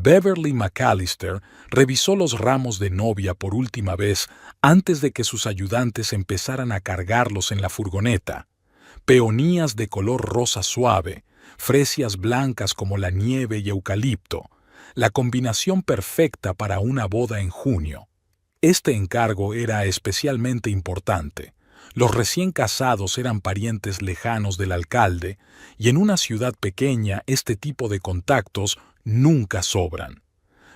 Beverly McAllister revisó los ramos de novia por última vez antes de que sus ayudantes empezaran a cargarlos en la furgoneta. Peonías de color rosa suave, fresias blancas como la nieve y eucalipto, la combinación perfecta para una boda en junio. Este encargo era especialmente importante. Los recién casados eran parientes lejanos del alcalde, y en una ciudad pequeña este tipo de contactos nunca sobran.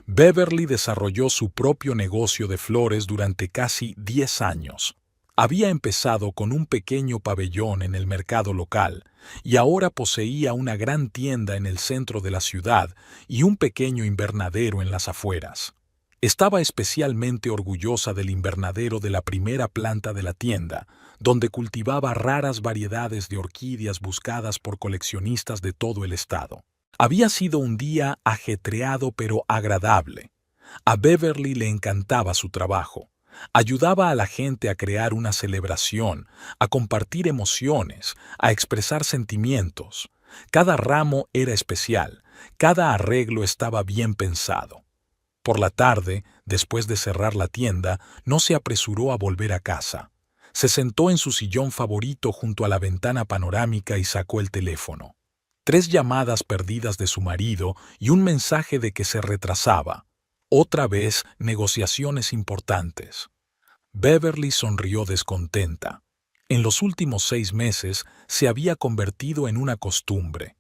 Beverly desarrolló su propio negocio de flores durante casi 10 años. Había empezado con un pequeño pabellón en el mercado local, y ahora poseía una gran tienda en el centro de la ciudad y un pequeño invernadero en las afueras. Estaba especialmente orgullosa del invernadero de la primera planta de la tienda, donde cultivaba raras variedades de orquídeas buscadas por coleccionistas de todo el estado. Había sido un día ajetreado pero agradable. A Beverly le encantaba su trabajo. Ayudaba a la gente a crear una celebración, a compartir emociones, a expresar sentimientos. Cada ramo era especial, cada arreglo estaba bien pensado. Por la tarde, después de cerrar la tienda, no se apresuró a volver a casa. Se sentó en su sillón favorito junto a la ventana panorámica y sacó el teléfono. 3 llamadas perdidas de su marido y un mensaje de que se retrasaba. Otra vez, negociaciones importantes. Beverly sonrió descontenta. En los últimos 6 meses se había convertido en una costumbre.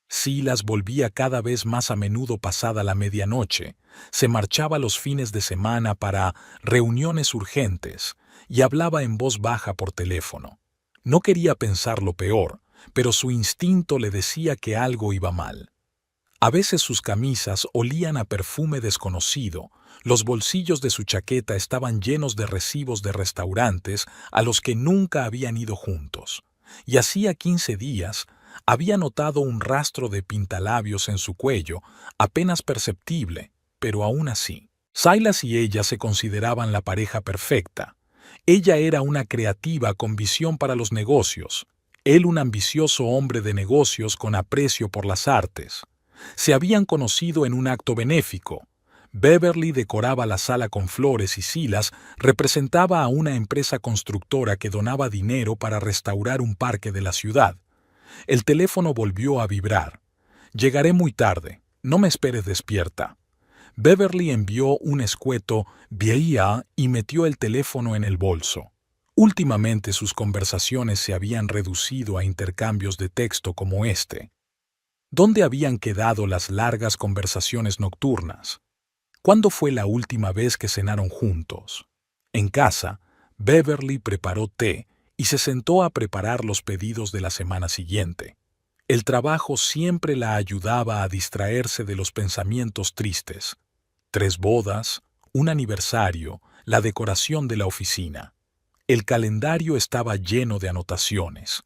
Silas volvía cada vez más a menudo pasada la medianoche, se marchaba los fines de semana para reuniones urgentes y hablaba en voz baja por teléfono. No quería pensar lo peor, pero su instinto le decía que algo iba mal. A veces sus camisas olían a perfume desconocido, los bolsillos de su chaqueta estaban llenos de recibos de restaurantes a los que nunca habían ido juntos. Y hacía 15 días había notado un rastro de pintalabios en su cuello, apenas perceptible, pero aún así. Silas y ella se consideraban la pareja perfecta. Ella era una creativa con visión para los negocios, él un ambicioso hombre de negocios con aprecio por las artes. Se habían conocido en un acto benéfico. Beverly decoraba la sala con flores y Silas representaba a una empresa constructora que donaba dinero para restaurar un parque de la ciudad. El teléfono volvió a vibrar. «Llegaré muy tarde. No me esperes despierta». Beverly envió un escueto «Vieja» y metió el teléfono en el bolso. Últimamente sus conversaciones se habían reducido a intercambios de texto como este. ¿Dónde habían quedado las largas conversaciones nocturnas? ¿Cuándo fue la última vez que cenaron juntos? En casa, Beverly preparó té y se sentó a preparar los pedidos de la semana siguiente. El trabajo siempre la ayudaba a distraerse de los pensamientos tristes. 3 bodas, un aniversario, la decoración de la oficina. El calendario estaba lleno de anotaciones.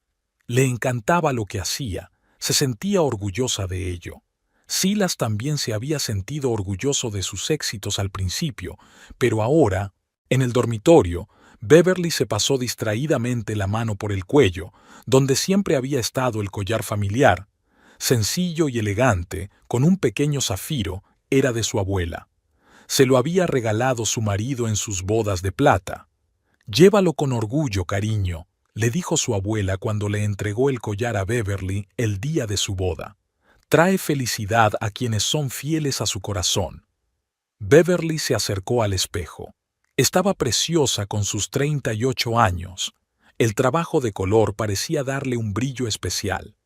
Le encantaba lo que hacía, se sentía orgullosa de ello. Silas también se había sentido orgulloso de sus éxitos al principio, pero ahora, en el dormitorio, Beverly se pasó distraídamente la mano por el cuello, donde siempre había estado el collar familiar. Sencillo y elegante, con un pequeño zafiro, era de su abuela. Se lo había regalado su marido en sus bodas de plata. «Llévalo con orgullo, cariño», le dijo su abuela cuando le entregó el collar a Beverly el día de su boda. «Trae felicidad a quienes son fieles a su corazón». Beverly se acercó al espejo. Estaba preciosa con sus 38 años. El trabajo de color parecía darle un brillo especial.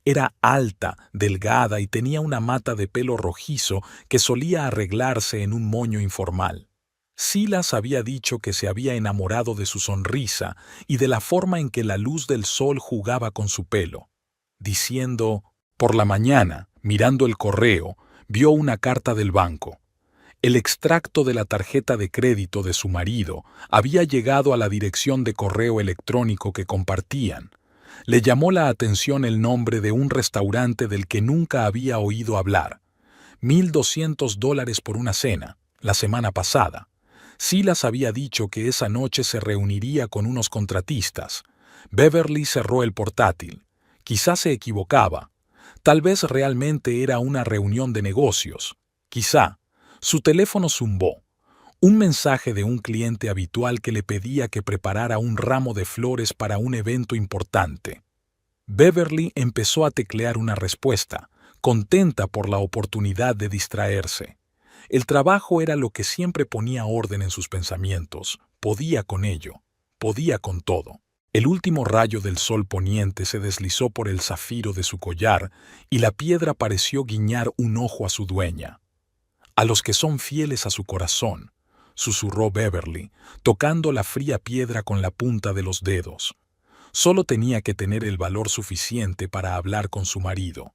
Era alta, delgada y tenía una mata de pelo rojizo que solía arreglarse en un moño informal. Silas había dicho que se había enamorado de su sonrisa y de la forma en que la luz del sol jugaba con su pelo, diciendo, por la mañana, mirando el correo, vio una carta del banco. El extracto de la tarjeta de crédito de su marido había llegado a la dirección de correo electrónico que compartían. Le llamó la atención el nombre de un restaurante del que nunca había oído hablar. $1,200 por una cena, la semana pasada. Silas había dicho que esa noche se reuniría con unos contratistas. Beverly cerró el portátil. Quizás se equivocaba. Tal vez realmente era una reunión de negocios. Quizá, su teléfono zumbó. Un mensaje de un cliente habitual que le pedía que preparara un ramo de flores para un evento importante. Beverly empezó a teclear una respuesta, contenta por la oportunidad de distraerse. El trabajo era lo que siempre ponía orden en sus pensamientos. Podía con ello. Podía con todo. El último rayo del sol poniente se deslizó por el zafiro de su collar y la piedra pareció guiñar un ojo a su dueña. «A los que son fieles a su corazón», susurró Beverly, tocando la fría piedra con la punta de los dedos. Solo tenía que tener el valor suficiente para hablar con su marido.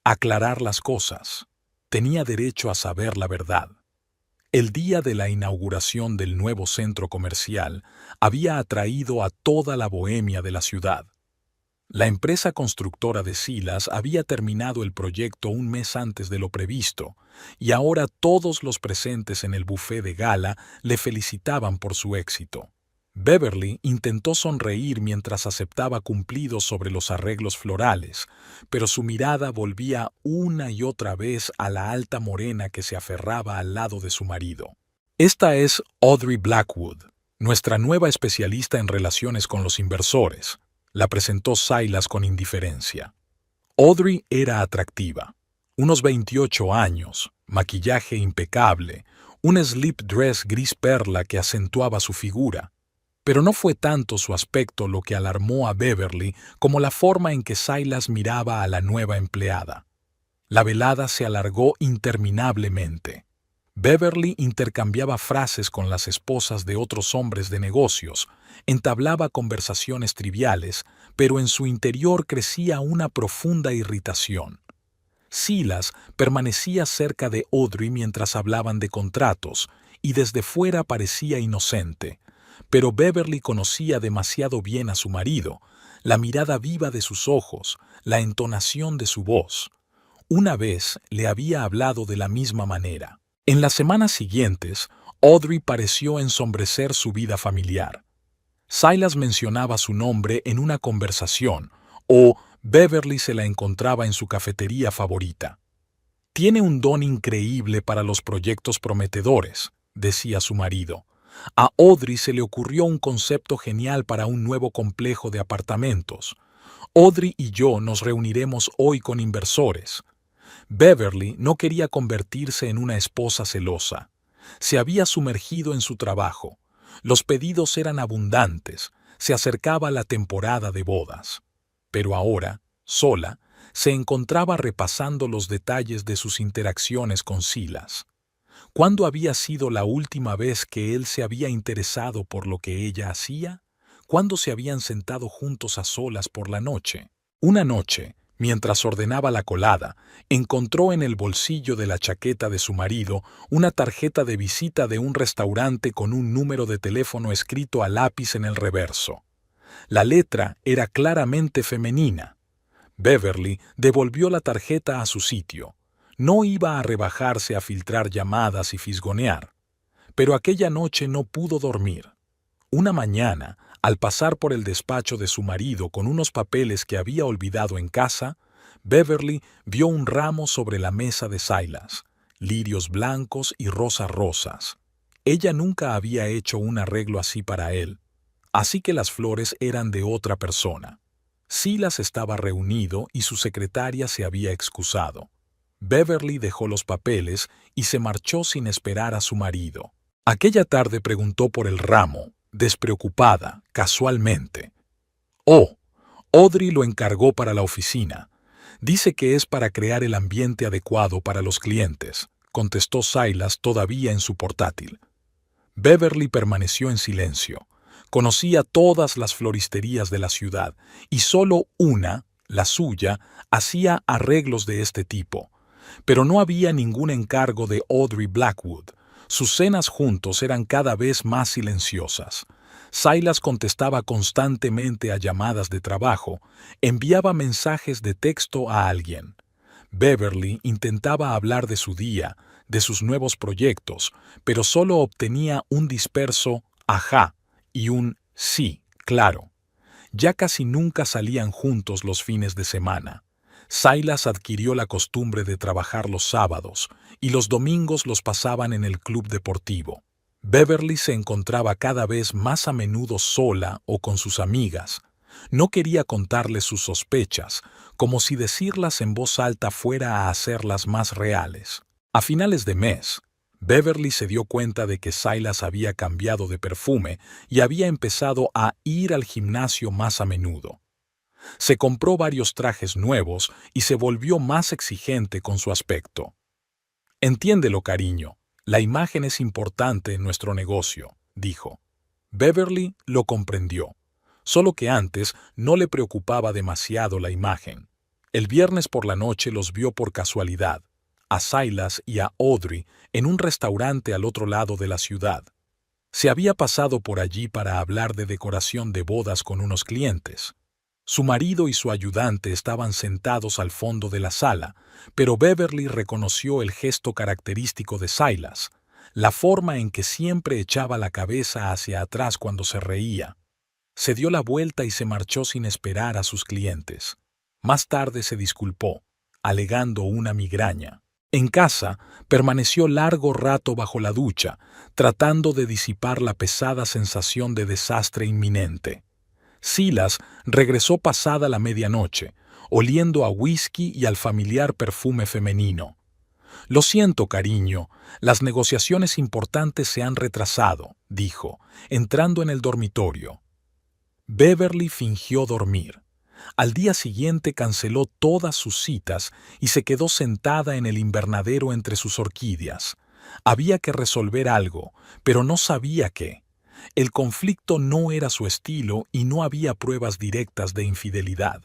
Aclarar las cosas. Tenía derecho a saber la verdad. El día de la inauguración del nuevo centro comercial había atraído a toda la bohemia de la ciudad. La empresa constructora de Silas había terminado el proyecto un mes antes de lo previsto, y ahora todos los presentes en el buffet de gala le felicitaban por su éxito. Beverly intentó sonreír mientras aceptaba cumplidos sobre los arreglos florales, pero su mirada volvía una y otra vez a la alta morena que se aferraba al lado de su marido. «Esta es Audrey Blackwood, nuestra nueva especialista en relaciones con los inversores», la presentó Silas con indiferencia. Audrey era atractiva. Unos 28 años, maquillaje impecable, un slip dress gris perla que acentuaba su figura. Pero no fue tanto su aspecto lo que alarmó a Beverly como la forma en que Silas miraba a la nueva empleada. La velada se alargó interminablemente. Beverly intercambiaba frases con las esposas de otros hombres de negocios, entablaba conversaciones triviales, pero en su interior crecía una profunda irritación. Silas permanecía cerca de Audrey mientras hablaban de contratos, y desde fuera parecía inocente. Pero Beverly conocía demasiado bien a su marido, la mirada viva de sus ojos, la entonación de su voz. Una vez le había hablado de la misma manera. En las semanas siguientes, Audrey pareció ensombrecer su vida familiar. Silas mencionaba su nombre en una conversación, o Beverly se la encontraba en su cafetería favorita. «Tiene un don increíble para los proyectos prometedores», decía su marido. A Audrey se le ocurrió un concepto genial para un nuevo complejo de apartamentos. Audrey y yo nos reuniremos hoy con inversores. Beverly no quería convertirse en una esposa celosa. Se había sumergido en su trabajo. Los pedidos eran abundantes. Se acercaba la temporada de bodas. Pero ahora, sola, se encontraba repasando los detalles de sus interacciones con Silas. ¿Cuándo había sido la última vez que él se había interesado por lo que ella hacía? ¿Cuándo se habían sentado juntos a solas por la noche? Una noche, mientras ordenaba la colada, encontró en el bolsillo de la chaqueta de su marido una tarjeta de visita de un restaurante con un número de teléfono escrito a lápiz en el reverso. La letra era claramente femenina. Beverly devolvió la tarjeta a su sitio. No iba a rebajarse a filtrar llamadas y fisgonear. Pero aquella noche no pudo dormir. Una mañana, al pasar por el despacho de su marido con unos papeles que había olvidado en casa, Beverly vio un ramo sobre la mesa de Silas, lirios blancos y rosas rosas. Ella nunca había hecho un arreglo así para él, así que las flores eran de otra persona. Silas estaba reunido y su secretaria se había excusado. Beverly dejó los papeles y se marchó sin esperar a su marido. Aquella tarde preguntó por el ramo, despreocupada, casualmente. «Oh, Audrey lo encargó para la oficina. Dice que es para crear el ambiente adecuado para los clientes», contestó Silas todavía en su portátil. Beverly permaneció en silencio. Conocía todas las floristerías de la ciudad y solo una, la suya, hacía arreglos de este tipo. Pero no había ningún encargo de Audrey Blackwood. Sus cenas juntos eran cada vez más silenciosas. Silas contestaba constantemente a llamadas de trabajo, enviaba mensajes de texto a alguien. Beverly intentaba hablar de su día, de sus nuevos proyectos, pero solo obtenía un disperso «ajá» y un «sí, claro». Ya casi nunca salían juntos los fines de semana. Silas adquirió la costumbre de trabajar los sábados y los domingos los pasaban en el club deportivo. Beverly se encontraba cada vez más a menudo sola o con sus amigas. No quería contarles sus sospechas, como si decirlas en voz alta fuera a hacerlas más reales. A finales de mes, Beverly se dio cuenta de que Silas había cambiado de perfume y había empezado a ir al gimnasio más a menudo. Se compró varios trajes nuevos y se volvió más exigente con su aspecto. «Entiéndelo, cariño, la imagen es importante en nuestro negocio», dijo. Beverly lo comprendió, solo que antes no le preocupaba demasiado la imagen. El viernes por la noche los vio por casualidad, a Silas y a Audrey, en un restaurante al otro lado de la ciudad. Se había pasado por allí para hablar de decoración de bodas con unos clientes. Su marido y su ayudante estaban sentados al fondo de la sala, pero Beverly reconoció el gesto característico de Silas, la forma en que siempre echaba la cabeza hacia atrás cuando se reía. Se dio la vuelta y se marchó sin esperar a sus clientes. Más tarde se disculpó, alegando una migraña. En casa, permaneció largo rato bajo la ducha, tratando de disipar la pesada sensación de desastre inminente. Silas regresó pasada la medianoche, oliendo a whisky y al familiar perfume femenino. «Lo siento, cariño, las negociaciones importantes se han retrasado», dijo, entrando en el dormitorio. Beverly fingió dormir. Al día siguiente canceló todas sus citas y se quedó sentada en el invernadero entre sus orquídeas. Había que resolver algo, pero no sabía qué. El conflicto no era su estilo y no había pruebas directas de infidelidad.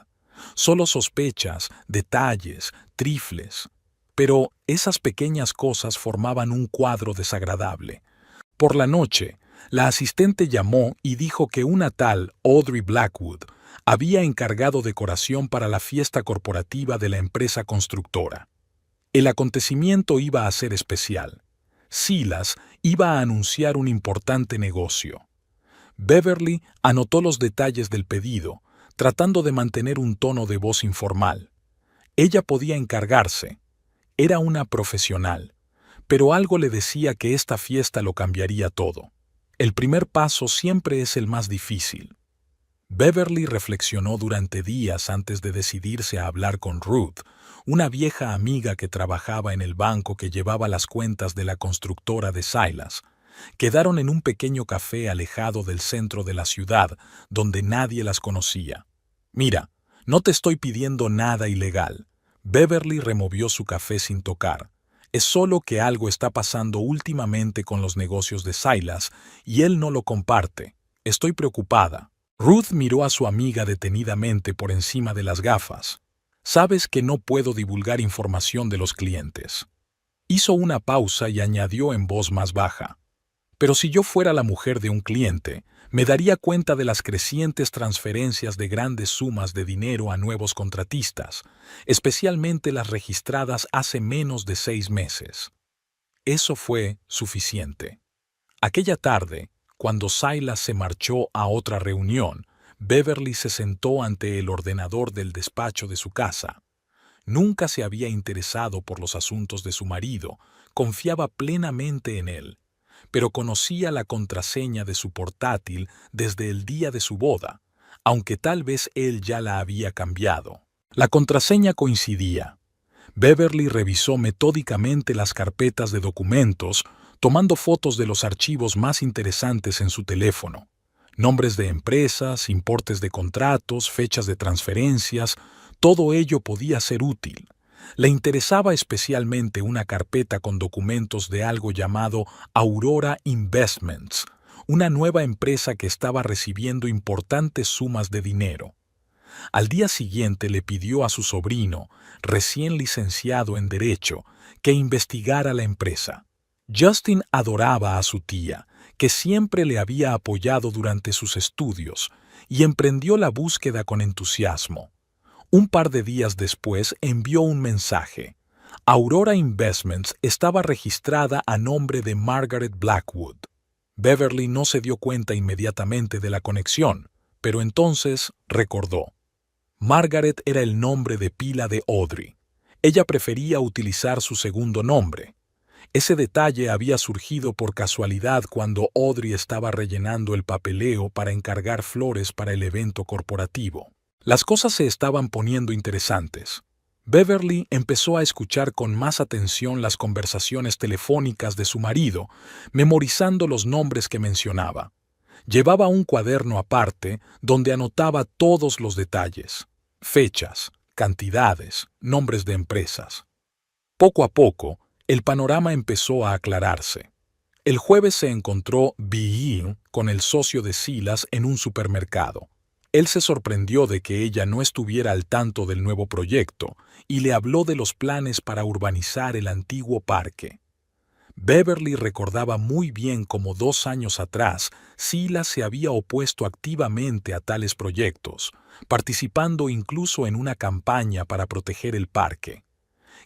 Solo sospechas, detalles, trifles. Pero esas pequeñas cosas formaban un cuadro desagradable. Por la noche, la asistente llamó y dijo que una tal Audrey Blackwood había encargado decoración para la fiesta corporativa de la empresa constructora. El acontecimiento iba a ser especial. Silas iba a anunciar un importante negocio. Beverly anotó los detalles del pedido, tratando de mantener un tono de voz informal. Ella podía encargarse. Era una profesional, pero algo le decía que esta fiesta lo cambiaría todo. El primer paso siempre es el más difícil. Beverly reflexionó durante días antes de decidirse a hablar con Ruth, una vieja amiga que trabajaba en el banco que llevaba las cuentas de la constructora de Silas. Quedaron en un pequeño café alejado del centro de la ciudad, donde nadie las conocía. «Mira, no te estoy pidiendo nada ilegal». Beverly removió su café sin tocar. «Es solo que algo está pasando últimamente con los negocios de Silas y él no lo comparte. Estoy preocupada». Ruth miró a su amiga detenidamente por encima de las gafas. «Sabes que no puedo divulgar información de los clientes». Hizo una pausa y añadió en voz más baja. «Pero si yo fuera la mujer de un cliente, me daría cuenta de las crecientes transferencias de grandes sumas de dinero a nuevos contratistas, especialmente las registradas hace menos de 6 meses». Eso fue suficiente. Aquella tarde, cuando Silas se marchó a otra reunión, Beverly se sentó ante el ordenador del despacho de su casa. Nunca se había interesado por los asuntos de su marido, confiaba plenamente en él, pero conocía la contraseña de su portátil desde el día de su boda, aunque tal vez él ya la había cambiado. La contraseña coincidía. Beverly revisó metódicamente las carpetas de documentos, tomando fotos de los archivos más interesantes en su teléfono. Nombres de empresas, importes de contratos, fechas de transferencias, todo ello podía ser útil. Le interesaba especialmente una carpeta con documentos de algo llamado Aurora Investments, una nueva empresa que estaba recibiendo importantes sumas de dinero. Al día siguiente le pidió a su sobrino, recién licenciado en Derecho, que investigara la empresa. Justin adoraba a su tía, que siempre le había apoyado durante sus estudios, y emprendió la búsqueda con entusiasmo. Un par de días después envió un mensaje. Aurora Investments estaba registrada a nombre de Margaret Blackwood. Beverly no se dio cuenta inmediatamente de la conexión, pero entonces recordó. Margaret era el nombre de pila de Audrey. Ella prefería utilizar su segundo nombre. Ese detalle había surgido por casualidad cuando Audrey estaba rellenando el papeleo para encargar flores para el evento corporativo. Las cosas se estaban poniendo interesantes. Beverly empezó a escuchar con más atención las conversaciones telefónicas de su marido, memorizando los nombres que mencionaba. Llevaba un cuaderno aparte donde anotaba todos los detalles, fechas, cantidades, nombres de empresas. Poco a poco, el panorama empezó a aclararse. El jueves se encontró B.E. con el socio de Silas en un supermercado. Él se sorprendió de que ella no estuviera al tanto del nuevo proyecto y le habló de los planes para urbanizar el antiguo parque. Beverly recordaba muy bien cómo 2 años atrás Silas se había opuesto activamente a tales proyectos, participando incluso en una campaña para proteger el parque.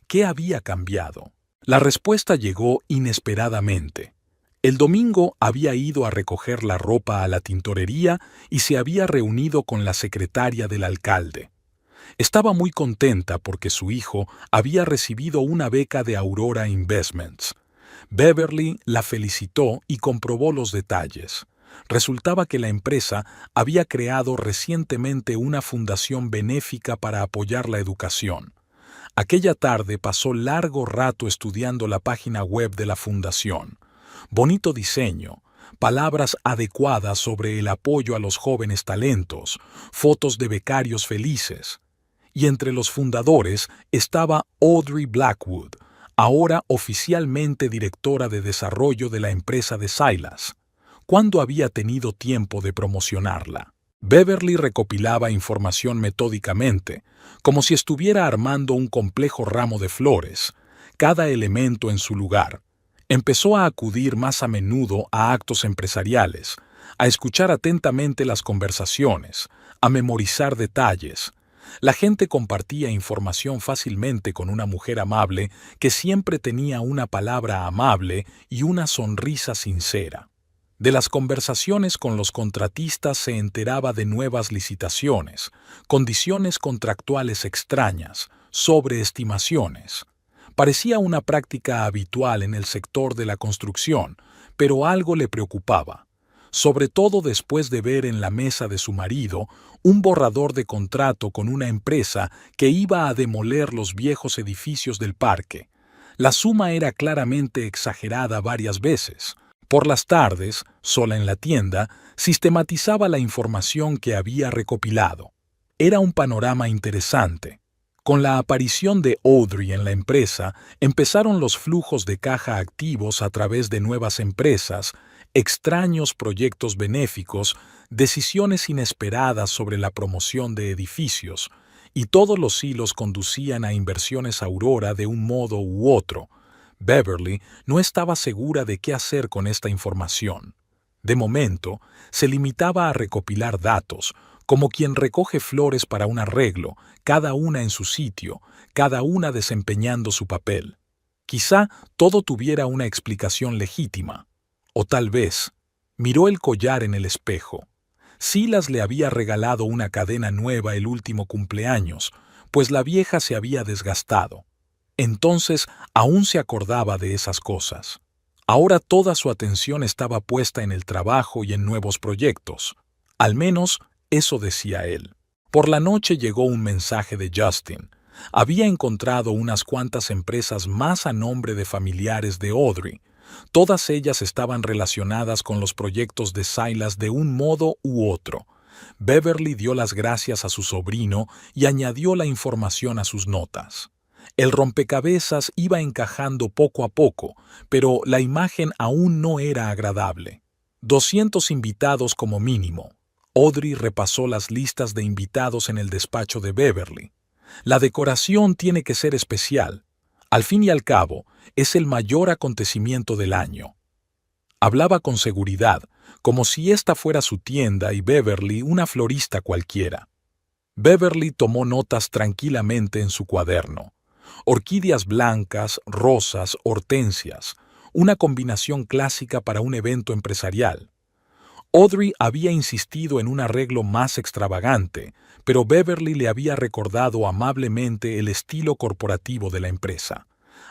¿Qué había cambiado? La respuesta llegó inesperadamente. El domingo había ido a recoger la ropa a la tintorería y se había reunido con la secretaria del alcalde. Estaba muy contenta porque su hijo había recibido una beca de Aurora Investments. Beverly la felicitó y comprobó los detalles. Resultaba que la empresa había creado recientemente una fundación benéfica para apoyar la educación. Aquella tarde pasó largo rato estudiando la página web de la fundación. Bonito diseño, palabras adecuadas sobre el apoyo a los jóvenes talentos, fotos de becarios felices. Y entre los fundadores estaba Audrey Blackwood, ahora oficialmente directora de desarrollo de la empresa de Silas. ¿Cuándo había tenido tiempo de promocionarla? Beverly recopilaba información metódicamente, como si estuviera armando un complejo ramo de flores, cada elemento en su lugar. Empezó a acudir más a menudo a actos empresariales, a escuchar atentamente las conversaciones, a memorizar detalles. La gente compartía información fácilmente con una mujer amable que siempre tenía una palabra amable y una sonrisa sincera. De las conversaciones con los contratistas se enteraba de nuevas licitaciones, condiciones contractuales extrañas, sobreestimaciones. Parecía una práctica habitual en el sector de la construcción, pero algo le preocupaba, sobre todo después de ver en la mesa de su marido un borrador de contrato con una empresa que iba a demoler los viejos edificios del parque. La suma era claramente exagerada varias veces. Por las tardes, sola en la tienda, sistematizaba la información que había recopilado. Era un panorama interesante. Con la aparición de Audrey en la empresa, empezaron los flujos de caja activos a través de nuevas empresas, extraños proyectos benéficos, decisiones inesperadas sobre la promoción de edificios, y todos los hilos conducían a inversiones Aurora de un modo u otro. Beverly no estaba segura de qué hacer con esta información. De momento, se limitaba a recopilar datos, como quien recoge flores para un arreglo, cada una en su sitio, cada una desempeñando su papel. Quizá todo tuviera una explicación legítima. O tal vez, miró el collar en el espejo. Silas le había regalado una cadena nueva el último cumpleaños, pues la vieja se había desgastado. Entonces aún se acordaba de esas cosas. Ahora toda su atención estaba puesta en el trabajo y en nuevos proyectos. Al menos eso decía él. Por la noche llegó un mensaje de Justin. Había encontrado unas cuantas empresas más a nombre de familiares de Audrey. Todas ellas estaban relacionadas con los proyectos de Silas de un modo u otro. Beverly dio las gracias a su sobrino y añadió la información a sus notas. El rompecabezas iba encajando poco a poco, pero la imagen aún no era agradable. 200 invitados como mínimo. Audrey repasó las listas de invitados en el despacho de Beverly. La decoración tiene que ser especial. Al fin y al cabo, es el mayor acontecimiento del año. Hablaba con seguridad, como si esta fuera su tienda y Beverly una florista cualquiera. Beverly tomó notas tranquilamente en su cuaderno. Orquídeas blancas, rosas, hortensias, una combinación clásica para un evento empresarial. Audrey había insistido en un arreglo más extravagante, pero Beverly le había recordado amablemente el estilo corporativo de la empresa.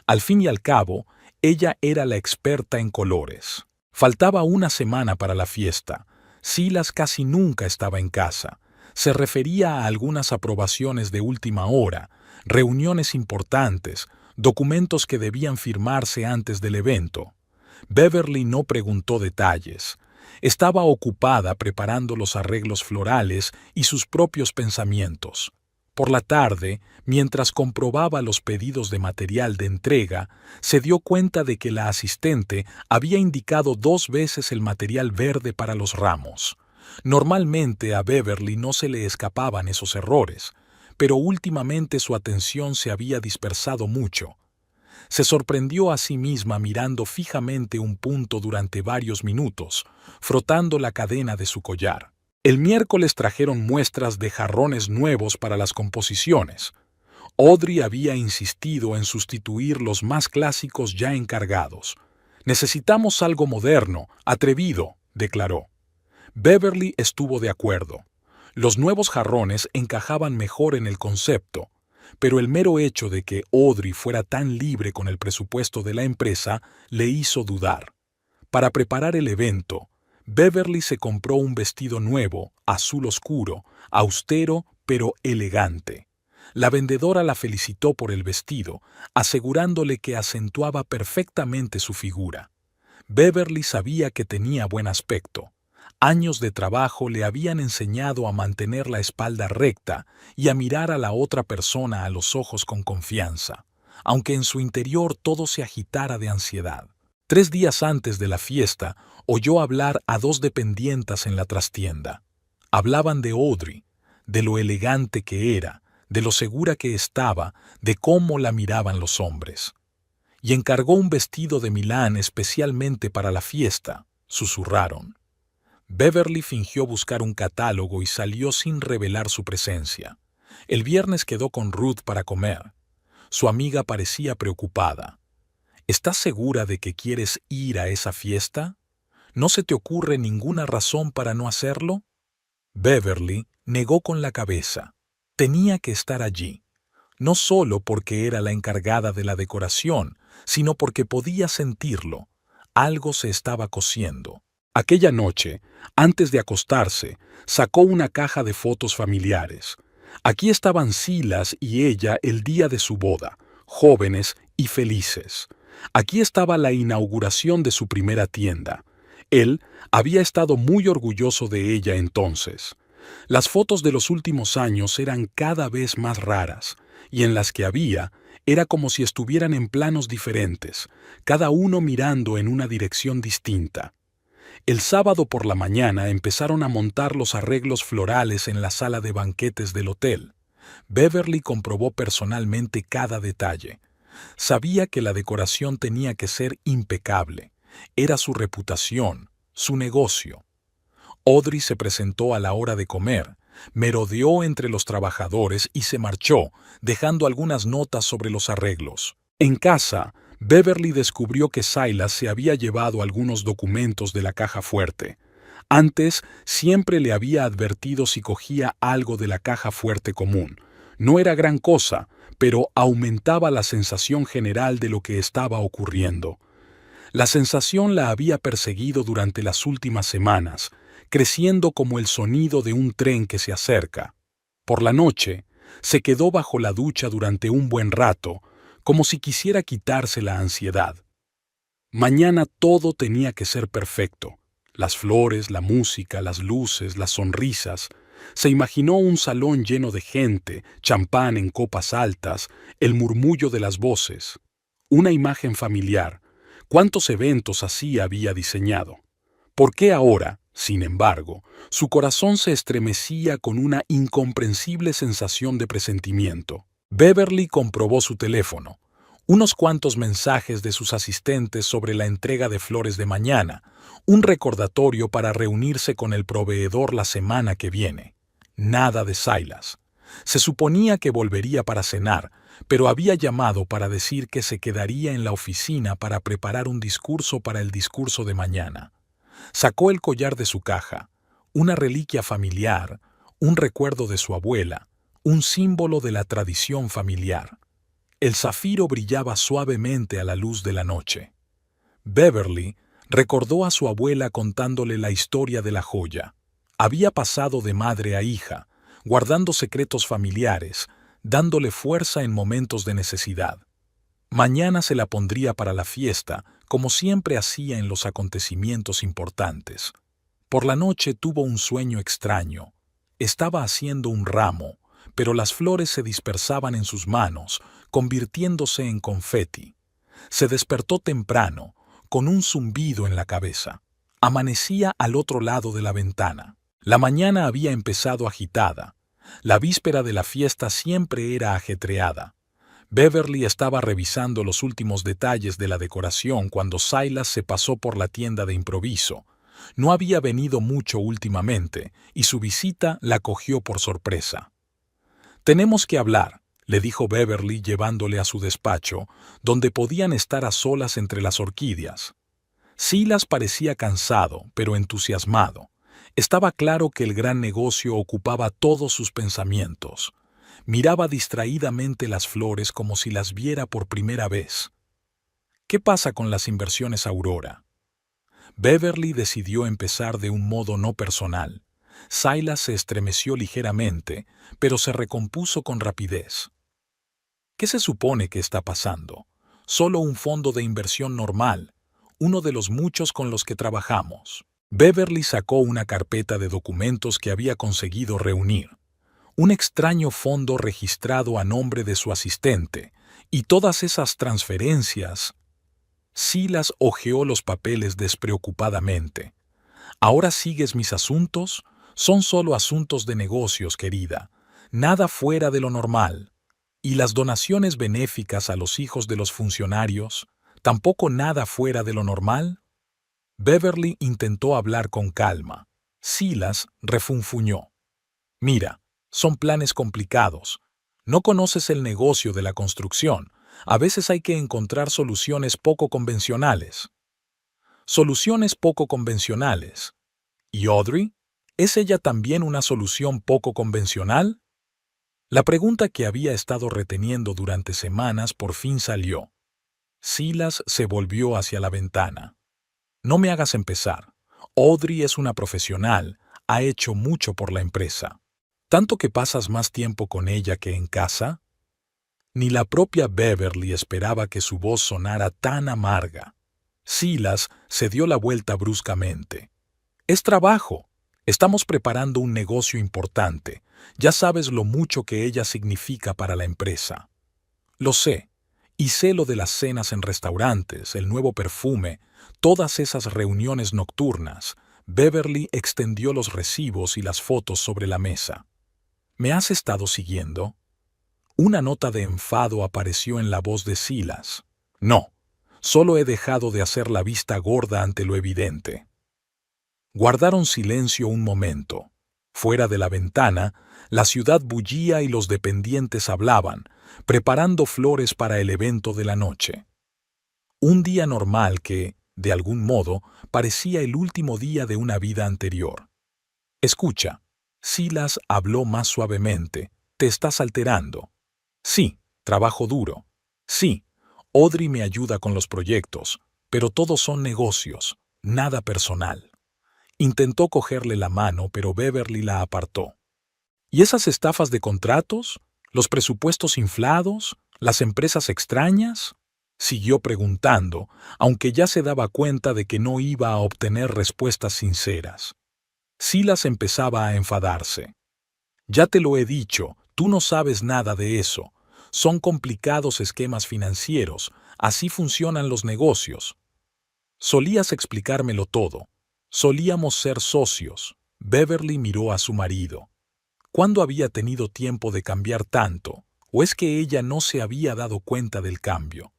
Al fin y al cabo, ella era la experta en colores. Faltaba una semana para la fiesta. Silas casi nunca estaba en casa. Se refería a algunas aprobaciones de última hora, reuniones importantes, documentos que debían firmarse antes del evento. Beverly no preguntó detalles. Estaba ocupada preparando los arreglos florales y sus propios pensamientos. Por la tarde, mientras comprobaba los pedidos de material de entrega, se dio cuenta de que la asistente había indicado 2 veces el material verde para los ramos. Normalmente a Beverly no se le escapaban esos errores, pero últimamente su atención se había dispersado mucho. Se sorprendió a sí misma mirando fijamente un punto durante varios minutos, frotando la cadena de su collar. El miércoles trajeron muestras de jarrones nuevos para las composiciones. Audrey había insistido en sustituir los más clásicos ya encargados. «Necesitamos algo moderno, atrevido», declaró. Beverly estuvo de acuerdo. Los nuevos jarrones encajaban mejor en el concepto, pero el mero hecho de que Audrey fuera tan libre con el presupuesto de la empresa le hizo dudar. Para preparar el evento, Beverly se compró un vestido nuevo, azul oscuro, austero pero elegante. La vendedora la felicitó por el vestido, asegurándole que acentuaba perfectamente su figura. Beverly sabía que tenía buen aspecto. Años de trabajo le habían enseñado a mantener la espalda recta y a mirar a la otra persona a los ojos con confianza, aunque en su interior todo se agitara de ansiedad. 3 días antes de la fiesta, oyó hablar a 2 dependientas en la trastienda. Hablaban de Audrey, de lo elegante que era, de lo segura que estaba, de cómo la miraban los hombres. Y encargó un vestido de Milán especialmente para la fiesta, susurraron. Beverly fingió buscar un catálogo y salió sin revelar su presencia. El viernes quedó con Ruth para comer. Su amiga parecía preocupada. ¿Estás segura de que quieres ir a esa fiesta? ¿No se te ocurre ninguna razón para no hacerlo? Beverly negó con la cabeza. Tenía que estar allí, no solo porque era la encargada de la decoración, sino porque podía sentirlo. Algo se estaba cociendo. Aquella noche, antes de acostarse, sacó una caja de fotos familiares. Aquí estaban Silas y ella el día de su boda, jóvenes y felices. Aquí estaba la inauguración de su primera tienda. Él había estado muy orgulloso de ella entonces. Las fotos de los últimos años eran cada vez más raras, y en las que había, era como si estuvieran en planos diferentes, cada uno mirando en una dirección distinta. El sábado por la mañana empezaron a montar los arreglos florales en la sala de banquetes del hotel. Beverly comprobó personalmente cada detalle. Sabía que la decoración tenía que ser impecable. Era su reputación, su negocio. Audrey se presentó a la hora de comer, merodeó entre los trabajadores y se marchó, dejando algunas notas sobre los arreglos. En casa, Beverly descubrió que Silas se había llevado algunos documentos de la caja fuerte. Antes, siempre le había advertido si cogía algo de la caja fuerte común. No era gran cosa, pero aumentaba la sensación general de lo que estaba ocurriendo. La sensación la había perseguido durante las últimas semanas, creciendo como el sonido de un tren que se acerca. Por la noche, se quedó bajo la ducha durante un buen rato, como si quisiera quitarse la ansiedad. Mañana todo tenía que ser perfecto. Las flores, la música, las luces, las sonrisas. Se imaginó un salón lleno de gente, champán en copas altas, el murmullo de las voces. Una imagen familiar. ¿Cuántos eventos así había diseñado? ¿Por qué ahora, sin embargo, su corazón se estremecía con una incomprensible sensación de presentimiento? Beverly comprobó su teléfono. Unos cuantos mensajes de sus asistentes sobre la entrega de flores de mañana, un recordatorio para reunirse con el proveedor la semana que viene. Nada de Silas. Se suponía que volvería para cenar, pero había llamado para decir que se quedaría en la oficina para preparar un discurso para el discurso de mañana. Sacó el collar de su caja, una reliquia familiar, un recuerdo de su abuela, un símbolo de la tradición familiar. El zafiro brillaba suavemente a la luz de la noche. Beverly recordó a su abuela contándole la historia de la joya. Había pasado de madre a hija, guardando secretos familiares, dándole fuerza en momentos de necesidad. Mañana se la pondría para la fiesta, como siempre hacía en los acontecimientos importantes. Por la noche tuvo un sueño extraño. Estaba haciendo un ramo, pero las flores se dispersaban en sus manos, convirtiéndose en confeti. Se despertó temprano, con un zumbido en la cabeza. Amanecía al otro lado de la ventana. La mañana había empezado agitada. La víspera de la fiesta siempre era ajetreada. Beverly estaba revisando los últimos detalles de la decoración cuando Silas se pasó por la tienda de improviso. No había venido mucho últimamente, y su visita la cogió por sorpresa. «Tenemos que hablar», le dijo Beverly llevándole a su despacho, donde podían estar a solas entre las orquídeas. Silas parecía cansado, pero entusiasmado. Estaba claro que el gran negocio ocupaba todos sus pensamientos. Miraba distraídamente las flores como si las viera por primera vez. «¿Qué pasa con las inversiones Aurora?» Beverly decidió empezar de un modo no personal. Silas se estremeció ligeramente, pero se recompuso con rapidez. «¿Qué se supone que está pasando? Solo un fondo de inversión normal, uno de los muchos con los que trabajamos». Beverly sacó una carpeta de documentos que había conseguido reunir. Un extraño fondo registrado a nombre de su asistente, y todas esas transferencias. Silas hojeó los papeles despreocupadamente. «¿Ahora sigues mis asuntos? Son solo asuntos de negocios, querida. Nada fuera de lo normal. ¿Y las donaciones benéficas a los hijos de los funcionarios? ¿Tampoco nada fuera de lo normal?» Beverly intentó hablar con calma. Silas refunfuñó. «Mira, son planes complicados. No conoces el negocio de la construcción. A veces hay que encontrar soluciones poco convencionales». «Soluciones poco convencionales. ¿Y Audrey? ¿Es ella también una solución poco convencional?» La pregunta que había estado reteniendo durante semanas por fin salió. Silas se volvió hacia la ventana. «No me hagas empezar. Audrey es una profesional, ha hecho mucho por la empresa. ¿Tanto que pasas más tiempo con ella que en casa?» Ni la propia Beverly esperaba que su voz sonara tan amarga. Silas se dio la vuelta bruscamente. «Es trabajo. Estamos preparando un negocio importante. Ya sabes lo mucho que ella significa para la empresa». «Lo sé. Y sé lo de las cenas en restaurantes, el nuevo perfume, todas esas reuniones nocturnas». Beverly extendió los recibos y las fotos sobre la mesa. «¿Me has estado siguiendo?» Una nota de enfado apareció en la voz de Silas. «No, solo he dejado de hacer la vista gorda ante lo evidente». Guardaron silencio un momento. Fuera de la ventana, la ciudad bullía y los dependientes hablaban, preparando flores para el evento de la noche. Un día normal que, de algún modo, parecía el último día de una vida anterior. «Escucha», Silas habló más suavemente, «te estás alterando». «Sí, trabajo duro. Sí, Audrey me ayuda con los proyectos, pero todos son negocios, nada personal». Intentó cogerle la mano, pero Beverly la apartó. «¿Y esas estafas de contratos? ¿Los presupuestos inflados? ¿Las empresas extrañas?», siguió preguntando, aunque ya se daba cuenta de que no iba a obtener respuestas sinceras. Silas empezaba a enfadarse. «Ya te lo he dicho, tú no sabes nada de eso. Son complicados esquemas financieros, así funcionan los negocios. Solías explicármelo todo. Solíamos ser socios». Beverly miró a su marido. ¿Cuándo había tenido tiempo de cambiar tanto? ¿O es que ella no se había dado cuenta del cambio?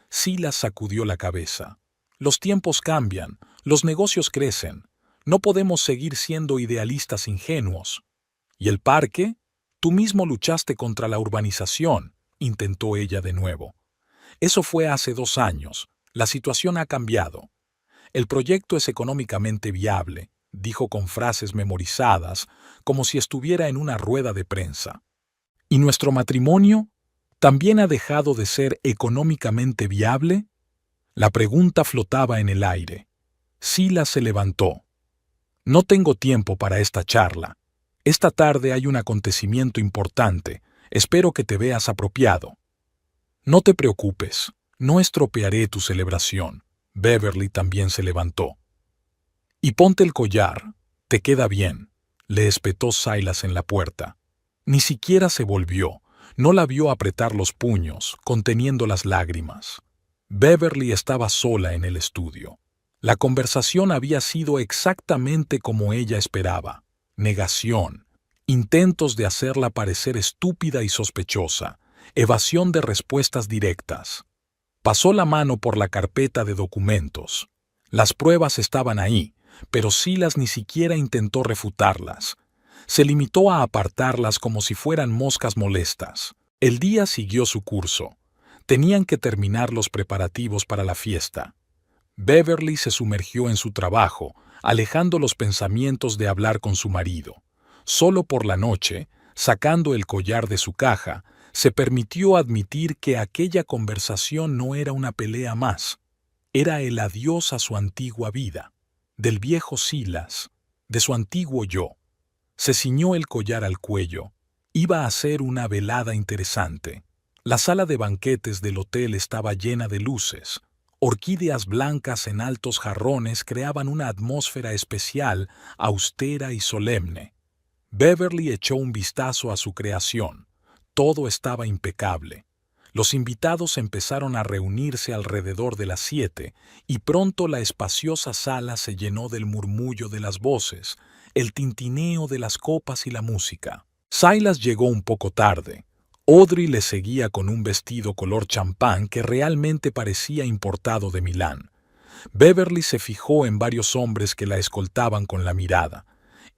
Silas sacudió la cabeza. «Los tiempos cambian, los negocios crecen. No podemos seguir siendo idealistas ingenuos». «¿Y el parque? Tú mismo luchaste contra la urbanización», intentó ella de nuevo. «Eso fue hace 2 años. La situación ha cambiado». El proyecto es económicamente viable, dijo con frases memorizadas, como si estuviera en una rueda de prensa. ¿Y nuestro matrimonio también ha dejado de ser económicamente viable? La pregunta flotaba en el aire. Silas se levantó. No tengo tiempo para esta charla. Esta tarde hay un acontecimiento importante. Espero que te veas apropiado. No te preocupes, no estropearé tu celebración. Beverly también se levantó. Y ponte el collar, te queda bien, le espetó Silas en la puerta. Ni siquiera se volvió, no la vio apretar los puños, conteniendo las lágrimas. Beverly estaba sola en el estudio. La conversación había sido exactamente como ella esperaba. Negación, intentos de hacerla parecer estúpida y sospechosa, evasión de respuestas directas. Pasó la mano por la carpeta de documentos. Las pruebas estaban ahí, pero Silas ni siquiera intentó refutarlas. Se limitó a apartarlas como si fueran moscas molestas. El día siguió su curso. Tenían que terminar los preparativos para la fiesta. Beverly se sumergió en su trabajo, alejando los pensamientos de hablar con su marido. Solo por la noche, sacando el collar de su caja, se permitió admitir que aquella conversación no era una pelea más. Era el adiós a su antigua vida, del viejo Silas, de su antiguo yo. Se ciñó el collar al cuello. Iba a ser una velada interesante. La sala de banquetes del hotel estaba llena de luces. Orquídeas blancas en altos jarrones creaban una atmósfera especial, austera y solemne. Beverly echó un vistazo a su creación. Todo estaba impecable. Los invitados empezaron a reunirse alrededor de las 7 y pronto la espaciosa sala se llenó del murmullo de las voces, el tintineo de las copas y la música. Silas llegó un poco tarde. Audrey le seguía con un vestido color champán que realmente parecía importado de Milán. Beverly se fijó en varios hombres que la escoltaban con la mirada.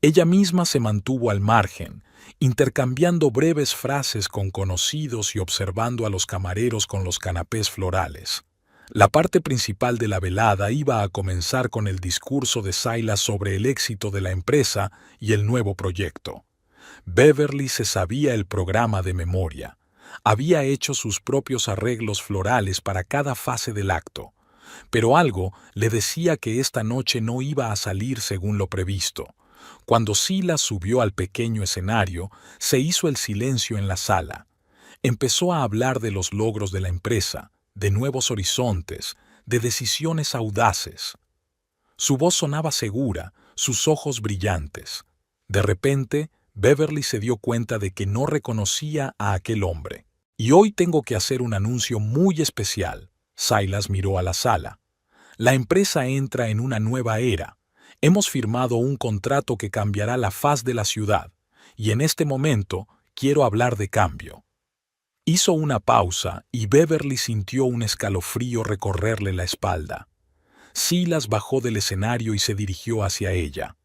Ella misma se mantuvo al margen, intercambiando breves frases con conocidos y observando a los camareros con los canapés florales. La parte principal de la velada iba a comenzar con el discurso de Silas sobre el éxito de la empresa y el nuevo proyecto. Beverly se sabía el programa de memoria. Había hecho sus propios arreglos florales para cada fase del acto, pero algo le decía que esta noche no iba a salir según lo previsto. Cuando Silas subió al pequeño escenario, se hizo el silencio en la sala. Empezó a hablar de los logros de la empresa, de nuevos horizontes, de decisiones audaces. Su voz sonaba segura, sus ojos brillantes. De repente, Beverly se dio cuenta de que no reconocía a aquel hombre. Y hoy tengo que hacer un anuncio muy especial. Silas miró a la sala. La empresa entra en una nueva era. Hemos firmado un contrato que cambiará la faz de la ciudad, y en este momento quiero hablar de cambio. Hizo una pausa y Beverly sintió un escalofrío recorrerle la espalda. Silas bajó del escenario y se dirigió hacia ella.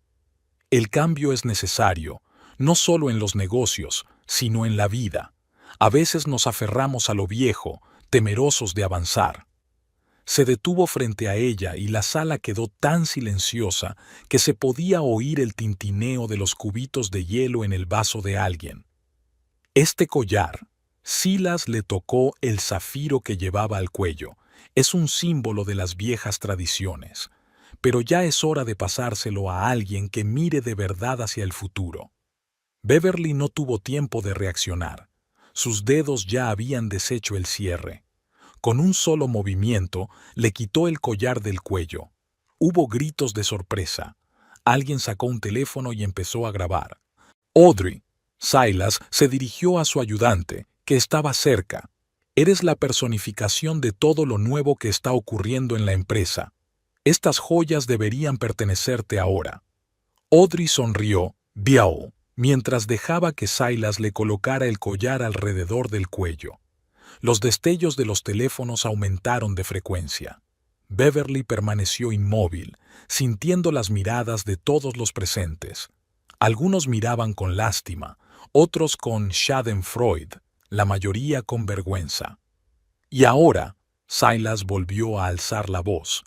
El cambio es necesario, no solo en los negocios, sino en la vida. A veces nos aferramos a lo viejo, temerosos de avanzar. Se detuvo frente a ella y la sala quedó tan silenciosa que se podía oír el tintineo de los cubitos de hielo en el vaso de alguien. Este collar, Silas le tocó el zafiro que llevaba al cuello. Es un símbolo de las viejas tradiciones, pero ya es hora de pasárselo a alguien que mire de verdad hacia el futuro. Beverly no tuvo tiempo de reaccionar. Sus dedos ya habían deshecho el cierre. Con un solo movimiento, le quitó el collar del cuello. Hubo gritos de sorpresa. Alguien sacó un teléfono y empezó a grabar. Audrey. Silas se dirigió a su ayudante, que estaba cerca. Eres la personificación de todo lo nuevo que está ocurriendo en la empresa. Estas joyas deberían pertenecerte ahora. Audrey sonrió, mientras dejaba que Silas le colocara el collar alrededor del cuello. Los destellos de los teléfonos aumentaron de frecuencia. Beverly permaneció inmóvil, sintiendo las miradas de todos los presentes. Algunos miraban con lástima, otros con schadenfreude, la mayoría con vergüenza. Y ahora, Silas volvió a alzar la voz.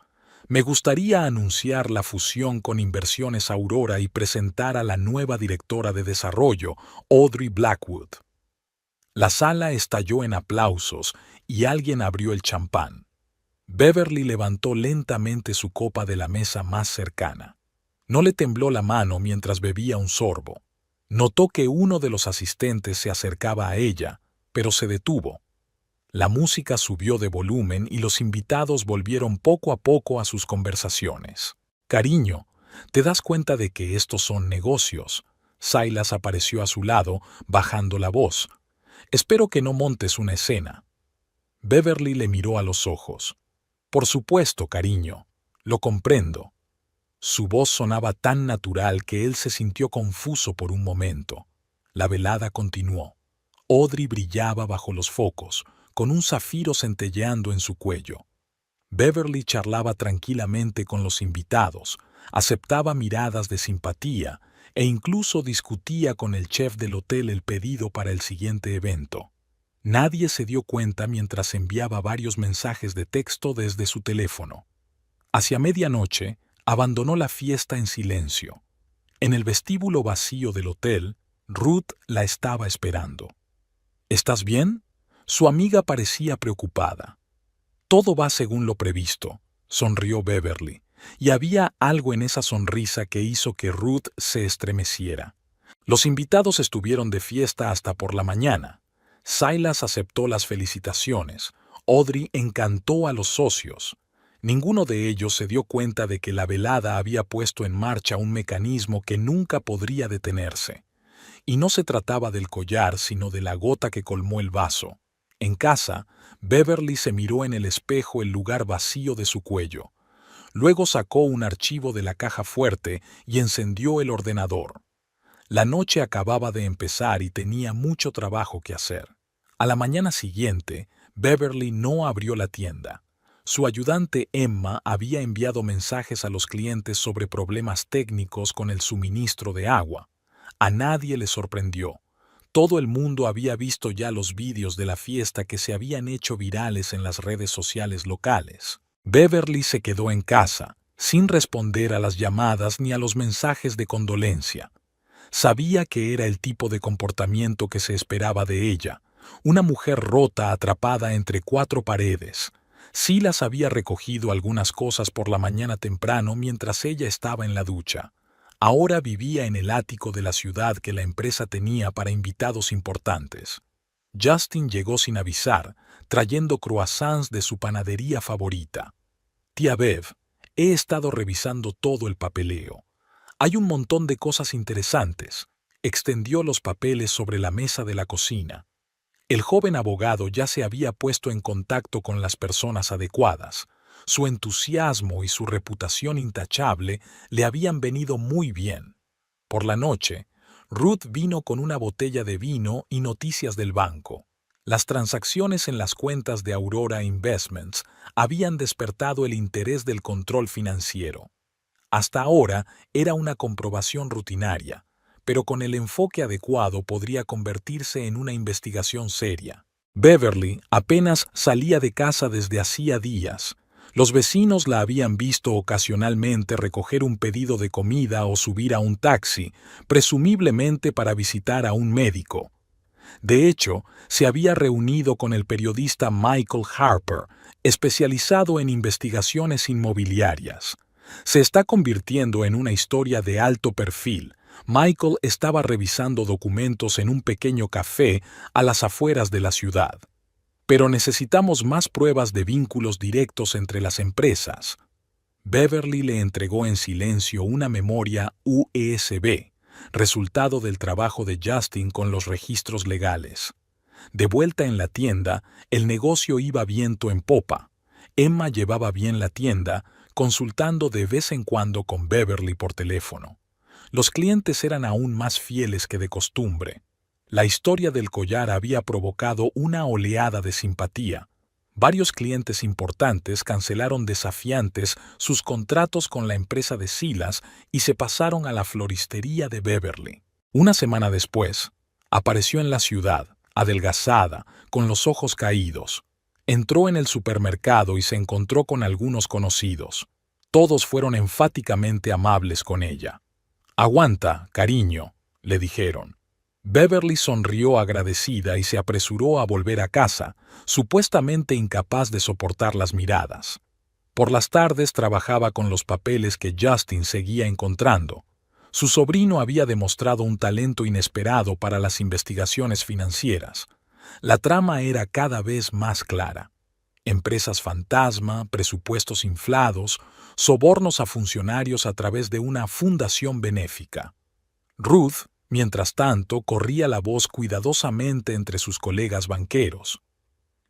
Me gustaría anunciar la fusión con Inversiones Aurora y presentar a la nueva directora de desarrollo, Audrey Blackwood. La sala estalló en aplausos y alguien abrió el champán. Beverly levantó lentamente su copa de la mesa más cercana. No le tembló la mano mientras bebía un sorbo. Notó que uno de los asistentes se acercaba a ella, pero se detuvo. La música subió de volumen y los invitados volvieron poco a poco a sus conversaciones. Cariño, ¿te das cuenta de que estos son negocios? Silas apareció a su lado, bajando la voz. Espero que no montes una escena. Beverly le miró a los ojos. Por supuesto, cariño. Lo comprendo. Su voz sonaba tan natural que él se sintió confuso por un momento. La velada continuó. Audrey brillaba bajo los focos, con un zafiro centelleando en su cuello. Beverly charlaba tranquilamente con los invitados, aceptaba miradas de simpatía e incluso discutía con el chef del hotel el pedido para el siguiente evento. Nadie se dio cuenta mientras enviaba varios mensajes de texto desde su teléfono. Hacia medianoche, abandonó la fiesta en silencio. En el vestíbulo vacío del hotel, Ruth la estaba esperando. ¿Estás bien? Su amiga parecía preocupada. Todo va según lo previsto, sonrió Beverly, y había algo en esa sonrisa que hizo que Ruth se estremeciera. Los invitados estuvieron de fiesta hasta por la mañana. Silas aceptó las felicitaciones. Audrey encantó a los socios. Ninguno de ellos se dio cuenta de que la velada había puesto en marcha un mecanismo que nunca podría detenerse. Y no se trataba del collar, sino de la gota que colmó el vaso. En casa, Beverly se miró en el espejo el lugar vacío de su cuello. Luego sacó un archivo de la caja fuerte y encendió el ordenador. La noche acababa de empezar y tenía mucho trabajo que hacer. A la mañana siguiente, Beverly no abrió la tienda. Su ayudante Emma había enviado mensajes a los clientes sobre problemas técnicos con el suministro de agua. A nadie le sorprendió. Todo el mundo había visto ya los vídeos de la fiesta que se habían hecho virales en las redes sociales locales. Beverly se quedó en casa, sin responder a las llamadas ni a los mensajes de condolencia. Sabía que era el tipo de comportamiento que se esperaba de ella, una mujer rota atrapada entre cuatro paredes. Silas había recogido algunas cosas por la mañana temprano mientras ella estaba en la ducha. Ahora vivía en el ático de la ciudad que la empresa tenía para invitados importantes. Justin llegó sin avisar, trayendo croissants de su panadería favorita. Tía Bev, he estado revisando todo el papeleo. Hay un montón de cosas interesantes. Extendió los papeles sobre la mesa de la cocina. El joven abogado ya se había puesto en contacto con las personas adecuadas. Su entusiasmo y su reputación intachable le habían venido muy bien. Por la noche, Ruth vino con una botella de vino y noticias del banco. Las transacciones en las cuentas de Aurora Investments habían despertado el interés del control financiero. Hasta ahora era una comprobación rutinaria, pero con el enfoque adecuado podría convertirse en una investigación seria. Beverly apenas salía de casa desde hacía días. Los vecinos la habían visto ocasionalmente recoger un pedido de comida o subir a un taxi, presumiblemente para visitar a un médico. De hecho, se había reunido con el periodista Michael Harper, especializado en investigaciones inmobiliarias. Se está convirtiendo en una historia de alto perfil. Michael estaba revisando documentos en un pequeño café a las afueras de la ciudad. Pero necesitamos más pruebas de vínculos directos entre las empresas. Beverly le entregó en silencio una memoria USB, resultado del trabajo de Justin con los registros legales. De vuelta en la tienda, el negocio iba viento en popa. Emma llevaba bien la tienda, consultando de vez en cuando con Beverly por teléfono. Los clientes eran aún más fieles que de costumbre. La historia del collar había provocado una oleada de simpatía. Varios clientes importantes cancelaron desafiantes sus contratos con la empresa de Silas y se pasaron a la floristería de Beverly. Una semana después, apareció en la ciudad, adelgazada, con los ojos caídos. Entró en el supermercado y se encontró con algunos conocidos. Todos fueron enfáticamente amables con ella. «Aguanta, cariño», le dijeron. Beverly sonrió agradecida y se apresuró a volver a casa, supuestamente incapaz de soportar las miradas. Por las tardes trabajaba con los papeles que Justin seguía encontrando. Su sobrino había demostrado un talento inesperado para las investigaciones financieras. La trama era cada vez más clara. Empresas fantasma, presupuestos inflados, sobornos a funcionarios a través de una fundación benéfica. Ruth, mientras tanto, corría la voz cuidadosamente entre sus colegas banqueros.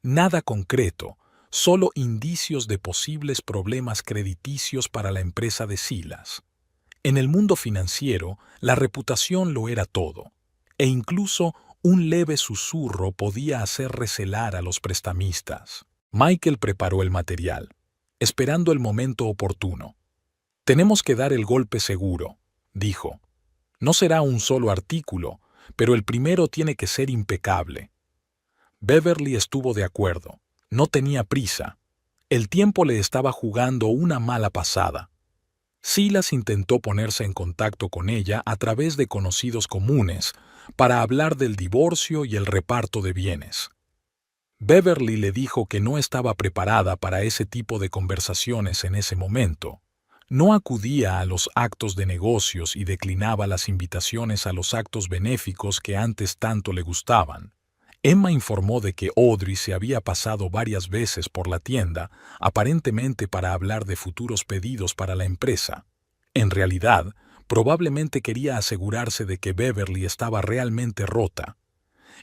Nada concreto, solo indicios de posibles problemas crediticios para la empresa de Silas. En el mundo financiero, la reputación lo era todo, e incluso un leve susurro podía hacer recelar a los prestamistas. Michael preparó el material, esperando el momento oportuno. «Tenemos que dar el golpe seguro», dijo. «No será un solo artículo, pero el primero tiene que ser impecable». Beverly estuvo de acuerdo. No tenía prisa. El tiempo le estaba jugando una mala pasada. Silas intentó ponerse en contacto con ella a través de conocidos comunes para hablar del divorcio y el reparto de bienes. Beverly le dijo que no estaba preparada para ese tipo de conversaciones en ese momento. No acudía a los actos de negocios y declinaba las invitaciones a los actos benéficos que antes tanto le gustaban. Emma informó de que Audrey se había pasado varias veces por la tienda, aparentemente para hablar de futuros pedidos para la empresa. En realidad, probablemente quería asegurarse de que Beverly estaba realmente rota.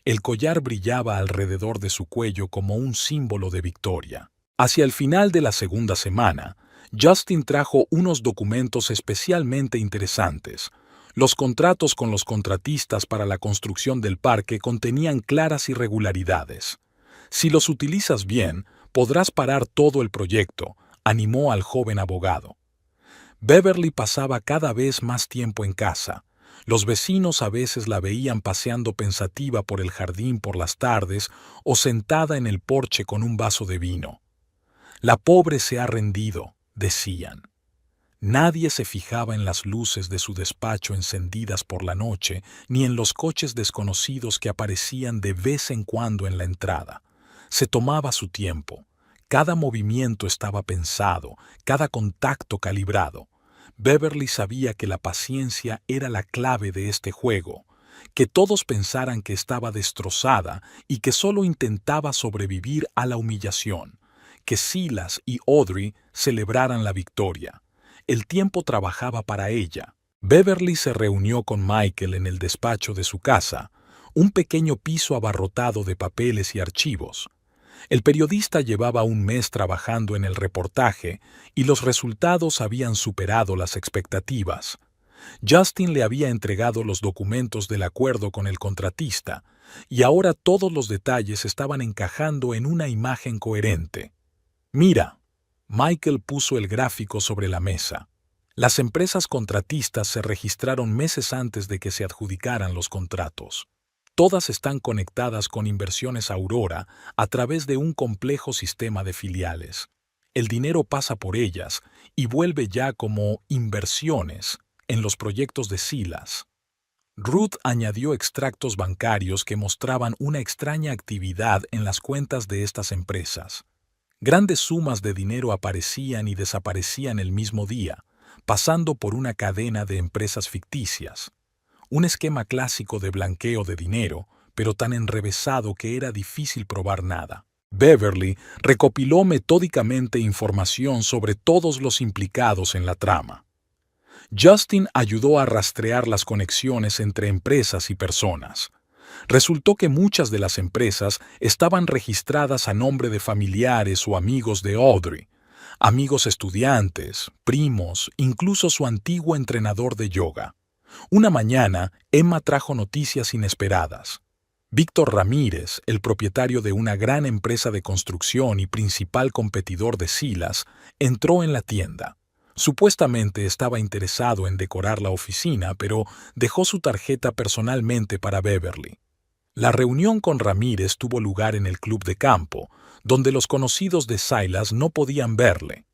El collar brillaba alrededor de su cuello como un símbolo de victoria. Hacia el final de la segunda semana, Justin trajo unos documentos especialmente interesantes. Los contratos con los contratistas para la construcción del parque contenían claras irregularidades. «Si los utilizas bien, podrás parar todo el proyecto», animó al joven abogado. Beverly pasaba cada vez más tiempo en casa. Los vecinos a veces la veían paseando pensativa por el jardín por las tardes o sentada en el porche con un vaso de vino. «La pobre se ha rendido», decían. Nadie se fijaba en las luces de su despacho encendidas por la noche, ni en los coches desconocidos que aparecían de vez en cuando en la entrada. Se tomaba su tiempo. Cada movimiento estaba pensado, cada contacto calibrado. Beverly sabía que la paciencia era la clave de este juego, que todos pensaran que estaba destrozada y que solo intentaba sobrevivir a la humillación, que Silas y Audrey celebraran la victoria. El tiempo trabajaba para ella. Beverly se reunió con Michael en el despacho de su casa, un pequeño piso abarrotado de papeles y archivos. El periodista llevaba un mes trabajando en el reportaje y los resultados habían superado las expectativas. Justin le había entregado los documentos del acuerdo con el contratista y ahora todos los detalles estaban encajando en una imagen coherente. «Mira», Michael puso el gráfico sobre la mesa. Las empresas contratistas se registraron meses antes de que se adjudicaran los contratos. Todas están conectadas con Inversiones Aurora a través de un complejo sistema de filiales. El dinero pasa por ellas y vuelve ya como inversiones en los proyectos de Silas. Ruth añadió extractos bancarios que mostraban una extraña actividad en las cuentas de estas empresas. Grandes sumas de dinero aparecían y desaparecían el mismo día, pasando por una cadena de empresas ficticias. Un esquema clásico de blanqueo de dinero, pero tan enrevesado que era difícil probar nada. Beverly recopiló metódicamente información sobre todos los implicados en la trama. Justin ayudó a rastrear las conexiones entre empresas y personas. Resultó que muchas de las empresas estaban registradas a nombre de familiares o amigos de Audrey, amigos estudiantes, primos, incluso su antiguo entrenador de yoga. Una mañana, Emma trajo noticias inesperadas. Víctor Ramírez, el propietario de una gran empresa de construcción y principal competidor de Silas, entró en la tienda. Supuestamente estaba interesado en decorar la oficina, pero dejó su tarjeta personalmente para Beverly. La reunión con Ramírez tuvo lugar en el club de campo, donde los conocidos de Silas no podían verle.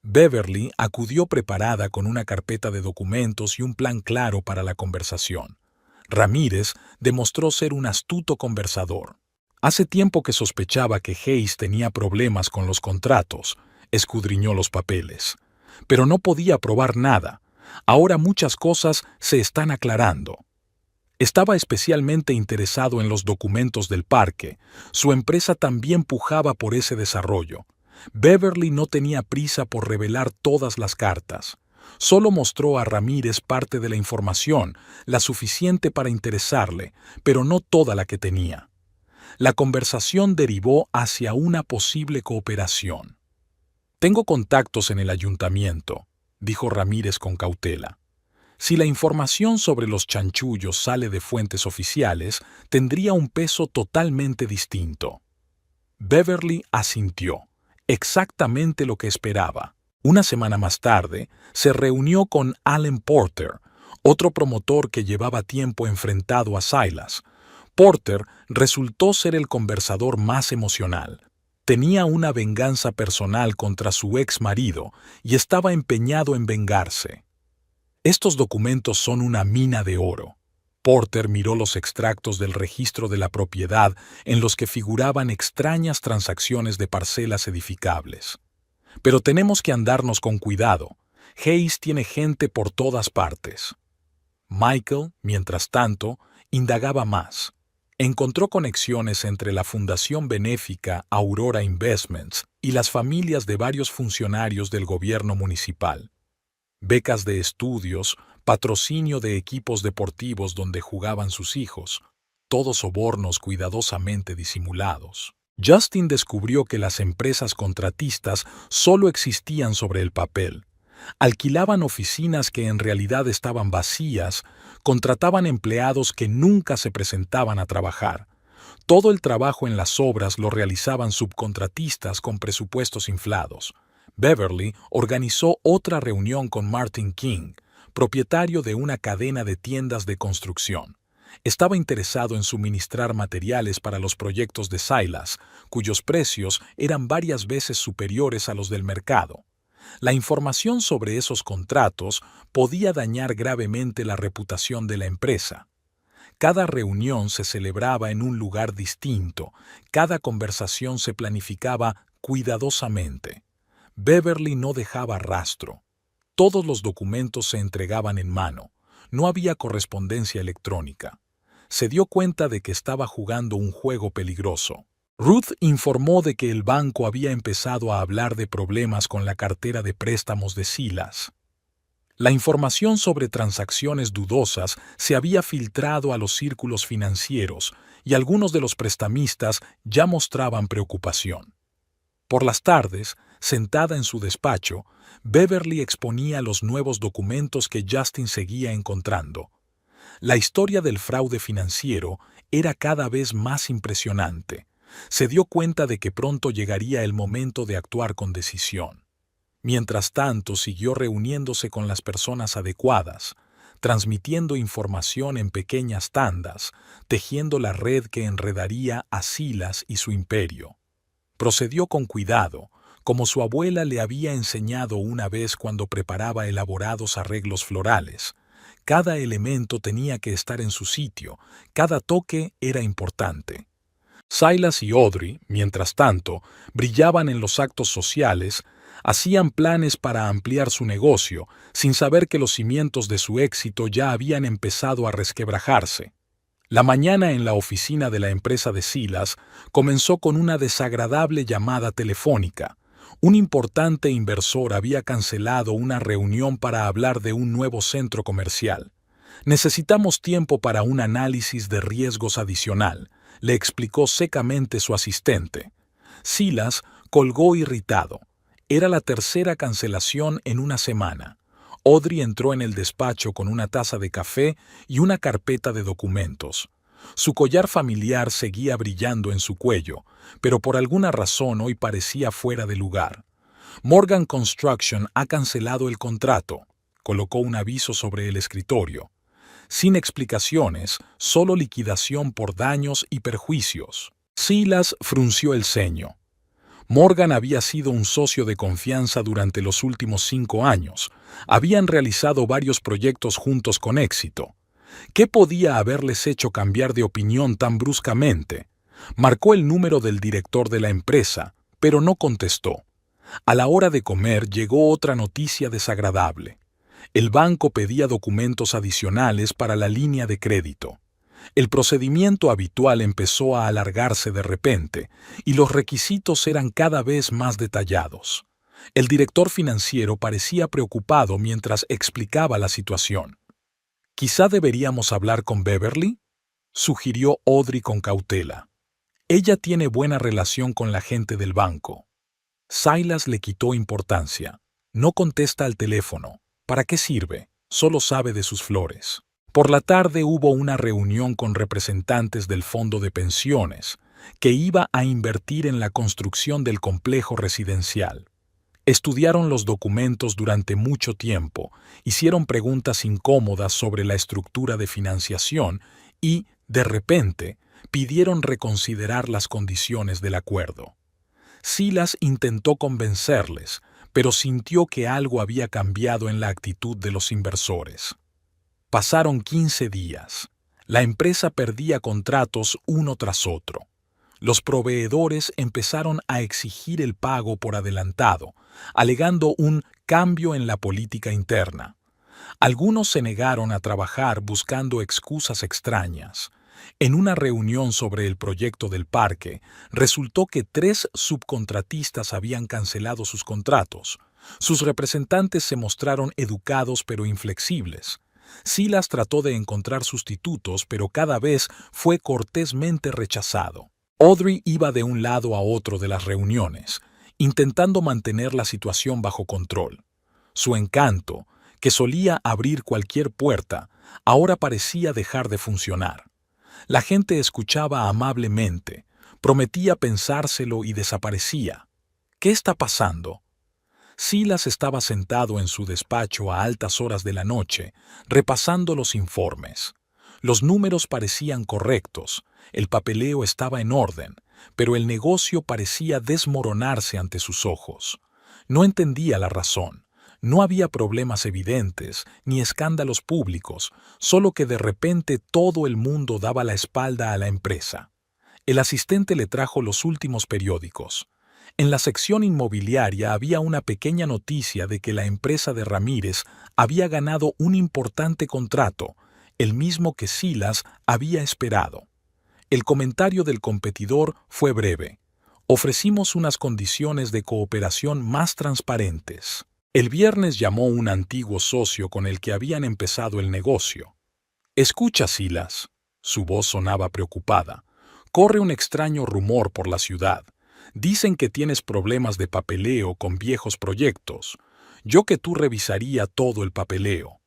Beverly acudió preparada con una carpeta de documentos y un plan claro para la conversación. Ramírez demostró ser un astuto conversador. Hace tiempo que sospechaba que Hayes tenía problemas con los contratos, escudriñó los papeles. Pero no podía probar nada. Ahora muchas cosas se están aclarando. Estaba especialmente interesado en los documentos del parque. Su empresa también pujaba por ese desarrollo. Beverly no tenía prisa por revelar todas las cartas. Solo mostró a Ramírez parte de la información, la suficiente para interesarle, pero no toda la que tenía. La conversación derivó hacia una posible cooperación. «Tengo contactos en el ayuntamiento», dijo Ramírez con cautela. Si la información sobre los chanchullos sale de fuentes oficiales, tendría un peso totalmente distinto. Beverly asintió, exactamente lo que esperaba. Una semana más tarde, se reunió con Allen Porter, otro promotor que llevaba tiempo enfrentado a Silas. Porter resultó ser el conversador más emocional. Tenía una venganza personal contra su ex marido y estaba empeñado en vengarse. «Estos documentos son una mina de oro». Porter miró los extractos del registro de la propiedad en los que figuraban extrañas transacciones de parcelas edificables. «Pero tenemos que andarnos con cuidado. Hayes tiene gente por todas partes». Michael, mientras tanto, indagaba más. Encontró conexiones entre la fundación benéfica Aurora Investments y las familias de varios funcionarios del gobierno municipal. Becas de estudios, patrocinio de equipos deportivos donde jugaban sus hijos, todos sobornos cuidadosamente disimulados. Justin descubrió que las empresas contratistas solo existían sobre el papel. Alquilaban oficinas que en realidad estaban vacías, contrataban empleados que nunca se presentaban a trabajar. Todo el trabajo en las obras lo realizaban subcontratistas con presupuestos inflados. Beverly organizó otra reunión con Martin King, propietario de una cadena de tiendas de construcción. Estaba interesado en suministrar materiales para los proyectos de Silas, cuyos precios eran varias veces superiores a los del mercado. La información sobre esos contratos podía dañar gravemente la reputación de la empresa. Cada reunión se celebraba en un lugar distinto, cada conversación se planificaba cuidadosamente. Beverly no dejaba rastro. Todos los documentos se entregaban en mano. No había correspondencia electrónica. Se dio cuenta de que estaba jugando un juego peligroso. Ruth informó de que el banco había empezado a hablar de problemas con la cartera de préstamos de Silas. La información sobre transacciones dudosas se había filtrado a los círculos financieros y algunos de los prestamistas ya mostraban preocupación. Por las tardes, sentada en su despacho, Beverly exponía los nuevos documentos que Justin seguía encontrando. La historia del fraude financiero era cada vez más impresionante. Se dio cuenta de que pronto llegaría el momento de actuar con decisión. Mientras tanto, siguió reuniéndose con las personas adecuadas, transmitiendo información en pequeñas tandas, tejiendo la red que enredaría a Silas y su imperio. Procedió con cuidado, como su abuela le había enseñado una vez cuando preparaba elaborados arreglos florales. Cada elemento tenía que estar en su sitio, cada toque era importante. Silas y Audrey, mientras tanto, brillaban en los actos sociales, hacían planes para ampliar su negocio, sin saber que los cimientos de su éxito ya habían empezado a resquebrajarse. La mañana en la oficina de la empresa de Silas comenzó con una desagradable llamada telefónica. Un importante inversor había cancelado una reunión para hablar de un nuevo centro comercial. «Necesitamos tiempo para un análisis de riesgos adicional», le explicó secamente su asistente. Silas colgó irritado. Era la tercera cancelación en una semana. Audrey entró en el despacho con una taza de café y una carpeta de documentos. Su collar familiar seguía brillando en su cuello, pero por alguna razón hoy parecía fuera de lugar. «Morgan Construction ha cancelado el contrato», colocó un aviso sobre el escritorio. Sin explicaciones, solo liquidación por daños y perjuicios. Silas frunció el ceño. Morgan había sido un socio de confianza durante los últimos 5 años. Habían realizado varios proyectos juntos con éxito. ¿Qué podía haberles hecho cambiar de opinión tan bruscamente? Marcó el número del director de la empresa, pero no contestó. A la hora de comer llegó otra noticia desagradable. El banco pedía documentos adicionales para la línea de crédito. El procedimiento habitual empezó a alargarse de repente, y los requisitos eran cada vez más detallados. El director financiero parecía preocupado mientras explicaba la situación. «Quizá deberíamos hablar con Beverly», sugirió Audrey con cautela. «Ella tiene buena relación con la gente del banco». Silas le quitó importancia. «No contesta al teléfono. ¿Para qué sirve? Solo sabe de sus flores». Por la tarde hubo una reunión con representantes del fondo de pensiones, que iba a invertir en la construcción del complejo residencial. Estudiaron los documentos durante mucho tiempo, hicieron preguntas incómodas sobre la estructura de financiación y, de repente, pidieron reconsiderar las condiciones del acuerdo. Silas intentó convencerles, pero sintió que algo había cambiado en la actitud de los inversores. Pasaron 15 días. La empresa perdía contratos uno tras otro. Los proveedores empezaron a exigir el pago por adelantado, alegando un cambio en la política interna. Algunos se negaron a trabajar buscando excusas extrañas. En una reunión sobre el proyecto del parque, resultó que 3 subcontratistas habían cancelado sus contratos. Sus representantes se mostraron educados pero inflexibles. Silas trató de encontrar sustitutos, pero cada vez fue cortésmente rechazado. Audrey iba de un lado a otro de las reuniones, intentando mantener la situación bajo control. Su encanto, que solía abrir cualquier puerta, ahora parecía dejar de funcionar. La gente escuchaba amablemente, prometía pensárselo y desaparecía. ¿Qué está pasando? Silas estaba sentado en su despacho a altas horas de la noche, repasando los informes. Los números parecían correctos, el papeleo estaba en orden, pero el negocio parecía desmoronarse ante sus ojos. No entendía la razón. No había problemas evidentes, ni escándalos públicos, solo que de repente todo el mundo daba la espalda a la empresa. El asistente le trajo los últimos periódicos. En la sección inmobiliaria había una pequeña noticia de que la empresa de Ramírez había ganado un importante contrato, el mismo que Silas había esperado. El comentario del competidor fue breve. Ofrecimos unas condiciones de cooperación más transparentes. El viernes llamó un antiguo socio con el que habían empezado el negocio. «Escucha, Silas», su voz sonaba preocupada. «Corre un extraño rumor por la ciudad. Dicen que tienes problemas de papeleo con viejos proyectos. Yo que tú revisaría todo el papeleo».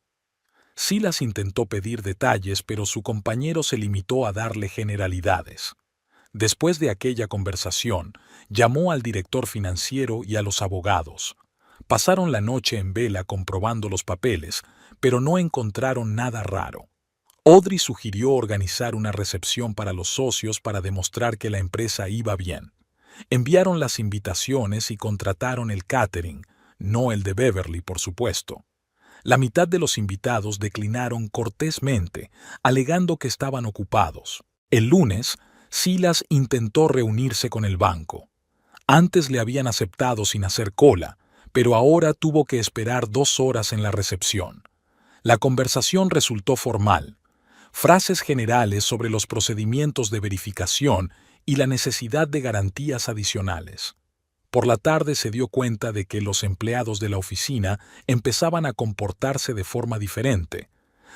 Silas intentó pedir detalles, pero su compañero se limitó a darle generalidades. Después de aquella conversación, llamó al director financiero y a los abogados. Pasaron la noche en vela comprobando los papeles, pero no encontraron nada raro. Audrey sugirió organizar una recepción para los socios para demostrar que la empresa iba bien. Enviaron las invitaciones y contrataron el catering, no el de Beverly, por supuesto. La mitad de los invitados declinaron cortésmente, alegando que estaban ocupados. El lunes, Silas intentó reunirse con el banco. Antes le habían aceptado sin hacer cola, pero ahora tuvo que esperar 2 horas en la recepción. La conversación resultó formal. Frases generales sobre los procedimientos de verificación y la necesidad de garantías adicionales. Por la tarde se dio cuenta de que los empleados de la oficina empezaban a comportarse de forma diferente.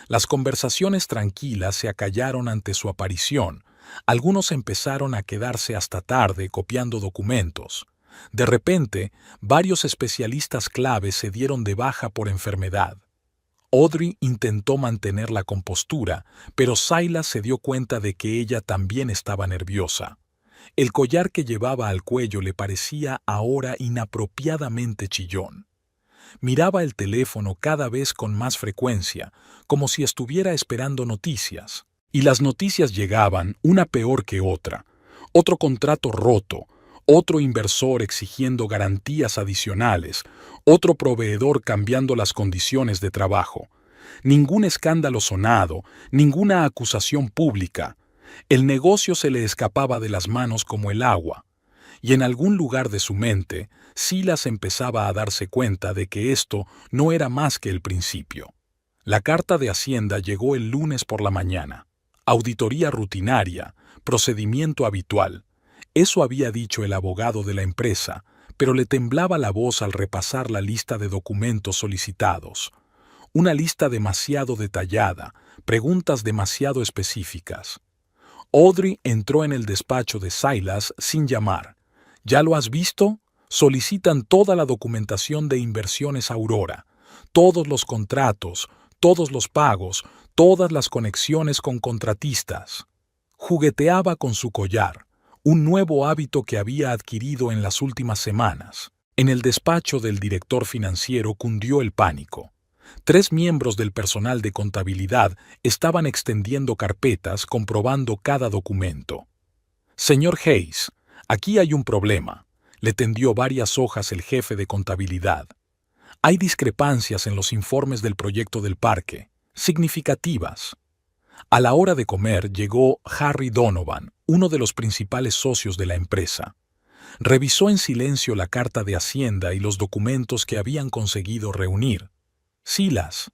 Las conversaciones tranquilas se acallaron ante su aparición. Algunos empezaron a quedarse hasta tarde copiando documentos. De repente, varios especialistas claves se dieron de baja por enfermedad. Audrey intentó mantener la compostura, pero Silas se dio cuenta de que ella también estaba nerviosa. El collar que llevaba al cuello le parecía ahora inapropiadamente chillón. Miraba el teléfono cada vez con más frecuencia, como si estuviera esperando noticias. Y las noticias llegaban, una peor que otra. Otro contrato roto, otro inversor exigiendo garantías adicionales, otro proveedor cambiando las condiciones de trabajo. Ningún escándalo sonado, ninguna acusación pública. El negocio se le escapaba de las manos como el agua. Y en algún lugar de su mente, Silas empezaba a darse cuenta de que esto no era más que el principio. La carta de Hacienda llegó el lunes por la mañana. Auditoría rutinaria, procedimiento habitual. Eso había dicho el abogado de la empresa, pero le temblaba la voz al repasar la lista de documentos solicitados. Una lista demasiado detallada, preguntas demasiado específicas. Audrey entró en el despacho de Silas sin llamar. ¿Ya lo has visto? Solicitan toda la documentación de Inversiones Aurora, todos los contratos, todos los pagos, todas las conexiones con contratistas. Jugueteaba con su collar, un nuevo hábito que había adquirido en las últimas semanas. En el despacho del director financiero cundió el pánico. 3 miembros del personal de contabilidad estaban extendiendo carpetas comprobando cada documento. Señor Hayes, aquí hay un problema. Le tendió varias hojas el jefe de contabilidad. Hay discrepancias en los informes del proyecto del parque, significativas. A la hora de comer llegó Harry Donovan, uno de los principales socios de la empresa. Revisó en silencio la carta de Hacienda y los documentos que habían conseguido reunir. Silas,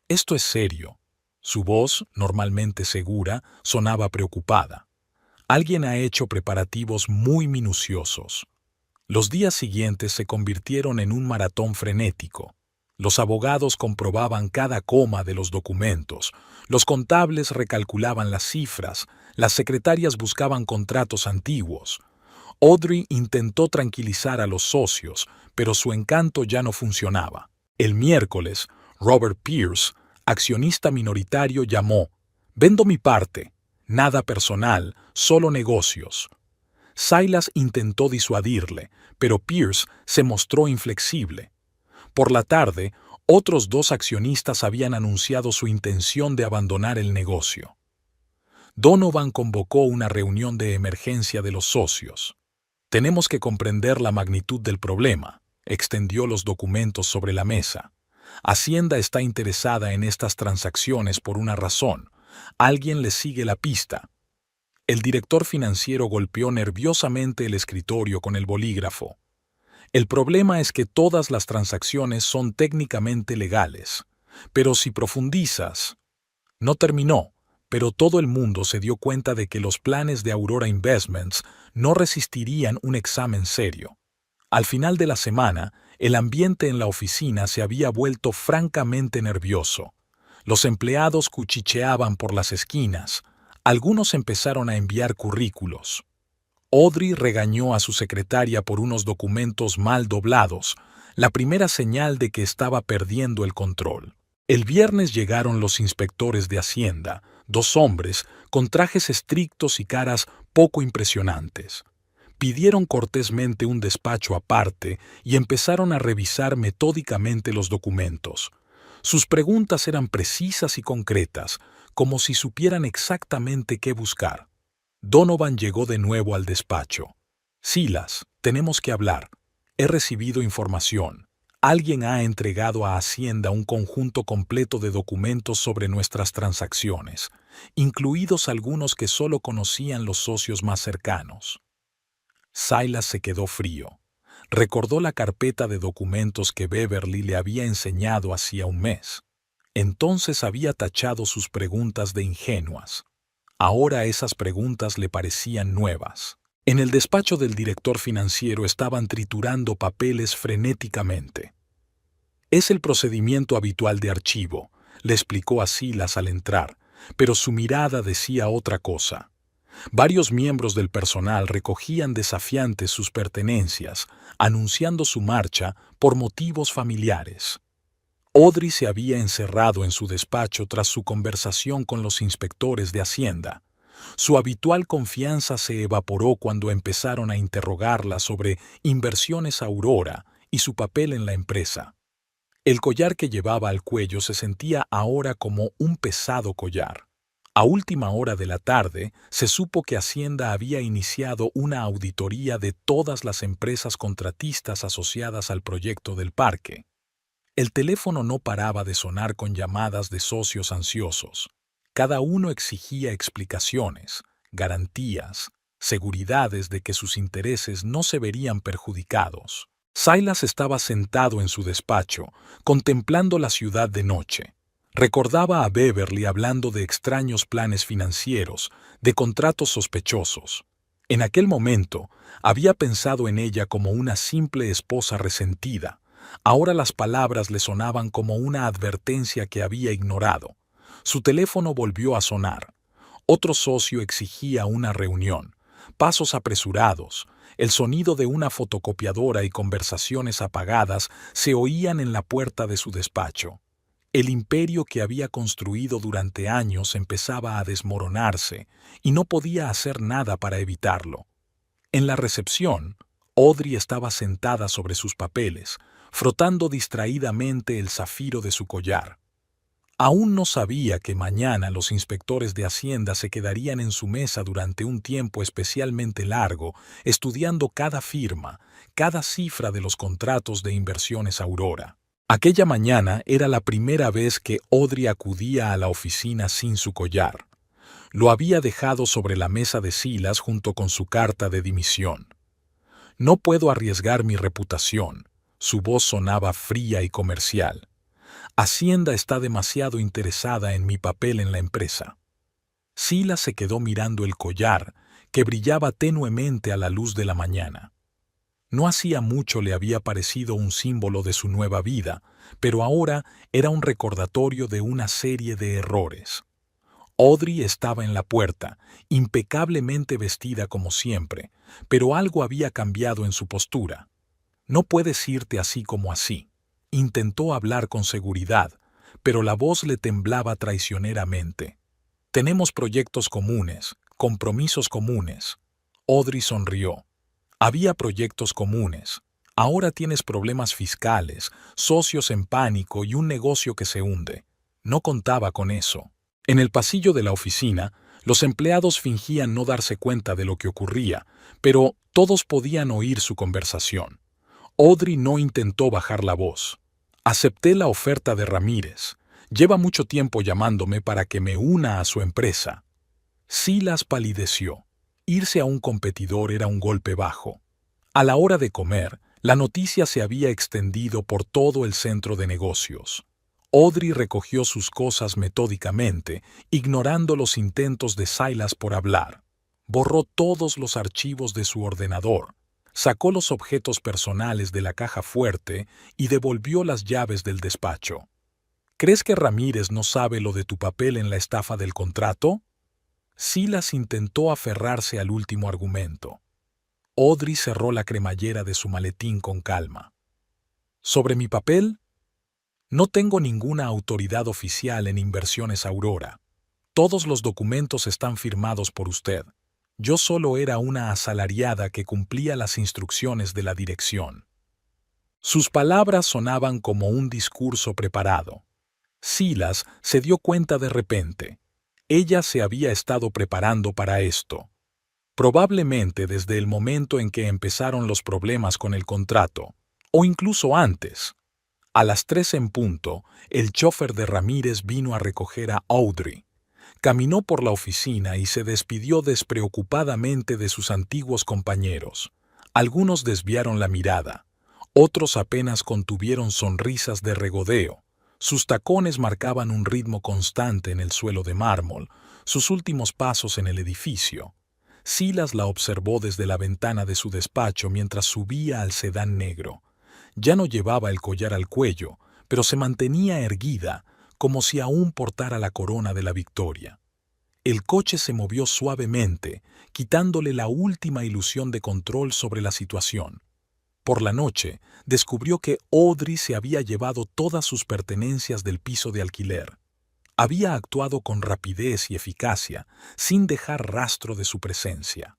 esto es serio. Su voz, normalmente segura, sonaba preocupada. Alguien ha hecho preparativos muy minuciosos. Los días siguientes se convirtieron en un maratón frenético. Los abogados comprobaban cada coma de los documentos, los contables recalculaban las cifras, las secretarias buscaban contratos antiguos. Audrey intentó tranquilizar a los socios, pero su encanto ya no funcionaba. El miércoles, Robert Pierce, accionista minoritario, llamó. «Vendo mi parte. Nada personal, solo negocios». Silas intentó disuadirle, pero Pierce se mostró inflexible. Por la tarde, otros 2 accionistas habían anunciado su intención de abandonar el negocio. Donovan convocó una reunión de emergencia de los socios. «Tenemos que comprender la magnitud del problema», extendió los documentos sobre la mesa. Hacienda está interesada en estas transacciones por una razón. Alguien le sigue la pista. El director financiero golpeó nerviosamente el escritorio con el bolígrafo. El problema es que todas las transacciones son técnicamente legales. Pero si profundizas... No terminó, pero todo el mundo se dio cuenta de que los planes de Aurora Investments no resistirían un examen serio. Al final de la semana, el ambiente en la oficina se había vuelto francamente nervioso. Los empleados cuchicheaban por las esquinas. Algunos empezaron a enviar currículos. Audrey regañó a su secretaria por unos documentos mal doblados, la primera señal de que estaba perdiendo el control. El viernes llegaron los inspectores de Hacienda, 2 hombres con trajes estrictos y caras poco impresionantes. Pidieron cortésmente un despacho aparte y empezaron a revisar metódicamente los documentos. Sus preguntas eran precisas y concretas, como si supieran exactamente qué buscar. Donovan llegó de nuevo al despacho. «Silas, tenemos que hablar. He recibido información. Alguien ha entregado a Hacienda un conjunto completo de documentos sobre nuestras transacciones, incluidos algunos que solo conocían los socios más cercanos». Silas se quedó frío. Recordó la carpeta de documentos que Beverly le había enseñado hacía un mes. Entonces había tachado sus preguntas de ingenuas. Ahora esas preguntas le parecían nuevas. En el despacho del director financiero estaban triturando papeles frenéticamente. «Es el procedimiento habitual de archivo», le explicó a Silas al entrar, pero su mirada decía otra cosa. Varios miembros del personal recogían desafiantes sus pertenencias, anunciando su marcha por motivos familiares. Audrey se había encerrado en su despacho tras su conversación con los inspectores de Hacienda. Su habitual confianza se evaporó cuando empezaron a interrogarla sobre Inversiones Aurora y su papel en la empresa. El collar que llevaba al cuello se sentía ahora como un pesado collar. A última hora de la tarde, se supo que Hacienda había iniciado una auditoría de todas las empresas contratistas asociadas al proyecto del parque. El teléfono no paraba de sonar con llamadas de socios ansiosos. Cada uno exigía explicaciones, garantías, seguridades de que sus intereses no se verían perjudicados. Silas estaba sentado en su despacho, contemplando la ciudad de noche. Recordaba a Beverly hablando de extraños planes financieros, de contratos sospechosos. En aquel momento, había pensado en ella como una simple esposa resentida. Ahora las palabras le sonaban como una advertencia que había ignorado. Su teléfono volvió a sonar. Otro socio exigía una reunión. Pasos apresurados, el sonido de una fotocopiadora y conversaciones apagadas se oían en la puerta de su despacho. El imperio que había construido durante años empezaba a desmoronarse y no podía hacer nada para evitarlo. En la recepción, Audrey estaba sentada sobre sus papeles, frotando distraídamente el zafiro de su collar. Aún no sabía que mañana los inspectores de Hacienda se quedarían en su mesa durante un tiempo especialmente largo, estudiando cada firma, cada cifra de los contratos de Inversiones Aurora. Aquella mañana era la primera vez que Audrey acudía a la oficina sin su collar. Lo había dejado sobre la mesa de Silas junto con su carta de dimisión. No puedo arriesgar mi reputación. Su voz sonaba fría y comercial. Hacienda está demasiado interesada en mi papel en la empresa. Silas se quedó mirando el collar, que brillaba tenuemente a la luz de la mañana. No hacía mucho le había parecido un símbolo de su nueva vida, pero ahora era un recordatorio de una serie de errores. Audrey estaba en la puerta, impecablemente vestida como siempre, pero algo había cambiado en su postura. No puedes irte así como así. Intentó hablar con seguridad, pero la voz le temblaba traicioneramente. Tenemos proyectos comunes, compromisos comunes. Audrey sonrió. Había proyectos comunes. Ahora tienes problemas fiscales, socios en pánico y un negocio que se hunde. No contaba con eso. En el pasillo de la oficina, los empleados fingían no darse cuenta de lo que ocurría, pero todos podían oír su conversación. Audrey no intentó bajar la voz. Acepté la oferta de Ramírez. Lleva mucho tiempo llamándome para que me una a su empresa. Silas palideció. Irse a un competidor era un golpe bajo. A la hora de comer, la noticia se había extendido por todo el centro de negocios. Audrey recogió sus cosas metódicamente, ignorando los intentos de Silas por hablar. Borró todos los archivos de su ordenador. Sacó los objetos personales de la caja fuerte y devolvió las llaves del despacho. ¿Crees que Ramírez no sabe lo de tu papel en la estafa del contrato? Silas intentó aferrarse al último argumento. Audrey cerró la cremallera de su maletín con calma. ¿Sobre mi papel? No tengo ninguna autoridad oficial en Inversiones Aurora. Todos los documentos están firmados por usted. Yo solo era una asalariada que cumplía las instrucciones de la dirección. Sus palabras sonaban como un discurso preparado. Silas se dio cuenta de repente. Ella se había estado preparando para esto. Probablemente desde el momento en que empezaron los problemas con el contrato, o incluso antes. A las 3 en punto, el chofer de Ramírez vino a recoger a Audrey. Caminó por la oficina y se despidió despreocupadamente de sus antiguos compañeros. Algunos desviaron la mirada, otros apenas contuvieron sonrisas de regodeo. Sus tacones marcaban un ritmo constante en el suelo de mármol, sus últimos pasos en el edificio. Silas la observó desde la ventana de su despacho mientras subía al sedán negro. Ya no llevaba el collar al cuello, pero se mantenía erguida, como si aún portara la corona de la victoria. El coche se movió suavemente, quitándole la última ilusión de control sobre la situación. Por la noche, descubrió que Audrey se había llevado todas sus pertenencias del piso de alquiler. Había actuado con rapidez y eficacia, sin dejar rastro de su presencia.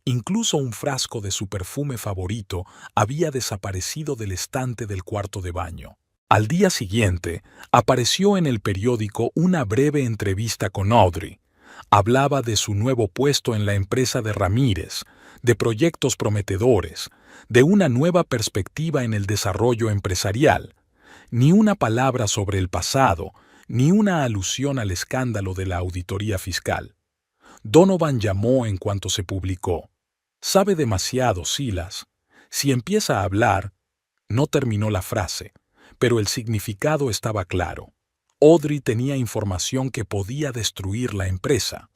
Incluso un frasco de su perfume favorito había desaparecido del estante del cuarto de baño. Al día siguiente, apareció en el periódico una breve entrevista con Audrey, Hablaba de su nuevo puesto en la empresa de Ramírez, de proyectos prometedores, de una nueva perspectiva en el desarrollo empresarial. Ni una palabra sobre el pasado, ni una alusión al escándalo de la auditoría fiscal. Donovan llamó en cuanto se publicó. Sabe demasiado, Silas. Si empieza a hablar... No terminó la frase, pero el significado estaba claro. Audrey tenía información que podía destruir la empresa.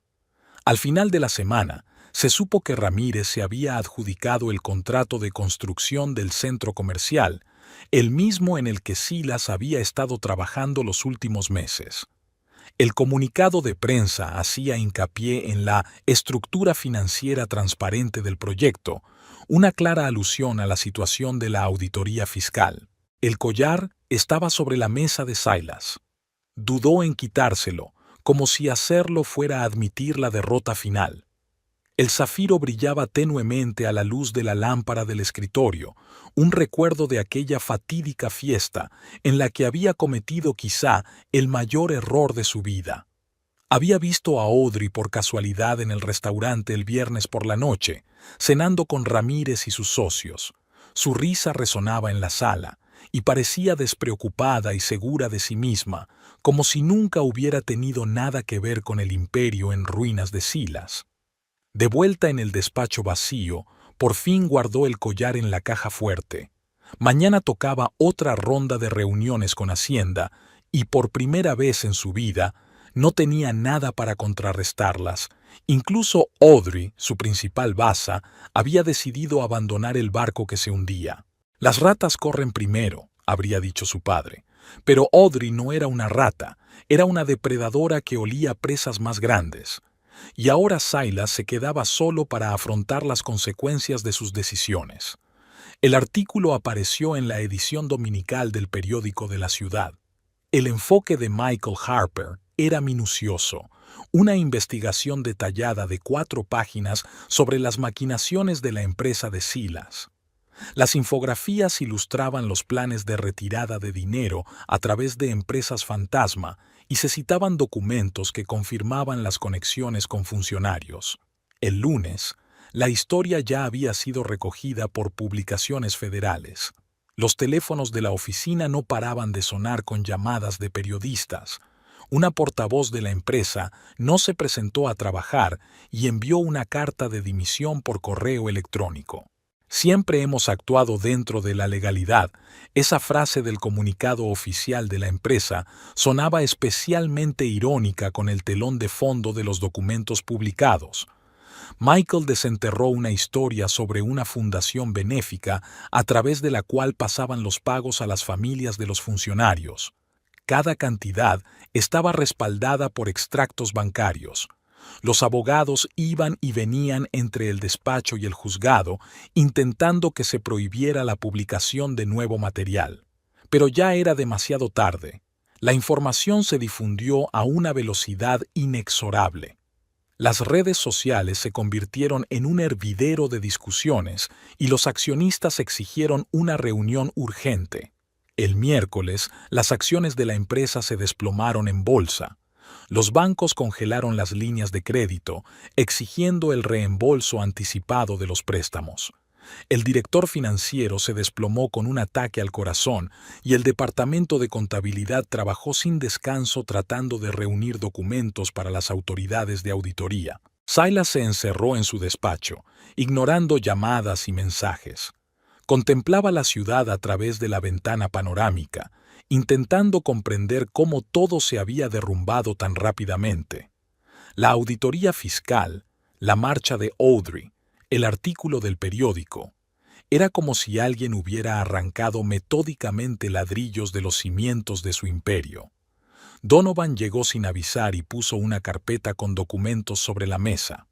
Al final de la semana, se supo que Ramírez se había adjudicado el contrato de construcción del centro comercial, el mismo en el que Silas había estado trabajando los últimos meses. El comunicado de prensa hacía hincapié en la estructura financiera transparente del proyecto, una clara alusión a la situación de la auditoría fiscal. El collar estaba sobre la mesa de Silas. Dudó en quitárselo, como si hacerlo fuera admitir la derrota final. El zafiro brillaba tenuemente a la luz de la lámpara del escritorio, un recuerdo de aquella fatídica fiesta en la que había cometido quizá el mayor error de su vida. Había visto a Audrey por casualidad en el restaurante el viernes por la noche, cenando con Ramírez y sus socios. Su risa resonaba en la sala, y parecía despreocupada y segura de sí misma, como si nunca hubiera tenido nada que ver con el imperio en ruinas de Silas. De vuelta en el despacho vacío, por fin guardó el collar en la caja fuerte. Mañana tocaba otra ronda de reuniones con Hacienda, y por primera vez en su vida, no tenía nada para contrarrestarlas. Incluso Audrey, su principal baza, había decidido abandonar el barco que se hundía. Las ratas corren primero, habría dicho su padre. Pero Audrey no era una rata, era una depredadora que olía presas más grandes. Y ahora Silas se quedaba solo para afrontar las consecuencias de sus decisiones. El artículo apareció en la edición dominical del periódico de la ciudad. El enfoque de Michael Harper era minucioso, una investigación detallada de 4 páginas sobre las maquinaciones de la empresa de Silas. Las infografías ilustraban los planes de retirada de dinero a través de empresas fantasma y se citaban documentos que confirmaban las conexiones con funcionarios. El lunes, la historia ya había sido recogida por publicaciones federales. Los teléfonos de la oficina no paraban de sonar con llamadas de periodistas. Una portavoz de la empresa no se presentó a trabajar y envió una carta de dimisión por correo electrónico. Siempre hemos actuado dentro de la legalidad. Esa frase del comunicado oficial de la empresa sonaba especialmente irónica con el telón de fondo de los documentos publicados. Michael desenterró una historia sobre una fundación benéfica a través de la cual pasaban los pagos a las familias de los funcionarios. Cada cantidad estaba respaldada por extractos bancarios. Los abogados iban y venían entre el despacho y el juzgado, intentando que se prohibiera la publicación de nuevo material. Pero ya era demasiado tarde. La información se difundió a una velocidad inexorable. Las redes sociales se convirtieron en un hervidero de discusiones y los accionistas exigieron una reunión urgente. El miércoles, las acciones de la empresa se desplomaron en bolsa. Los bancos congelaron las líneas de crédito, exigiendo el reembolso anticipado de los préstamos. El director financiero se desplomó con un ataque al corazón y el departamento de contabilidad trabajó sin descanso tratando de reunir documentos para las autoridades de auditoría. Silas se encerró en su despacho, ignorando llamadas y mensajes. Contemplaba la ciudad a través de la ventana panorámica, intentando comprender cómo todo se había derrumbado tan rápidamente. La auditoría fiscal, la marcha de Audrey, el artículo del periódico. Era como si alguien hubiera arrancado metódicamente ladrillos de los cimientos de su imperio. Donovan llegó sin avisar y puso una carpeta con documentos sobre la mesa.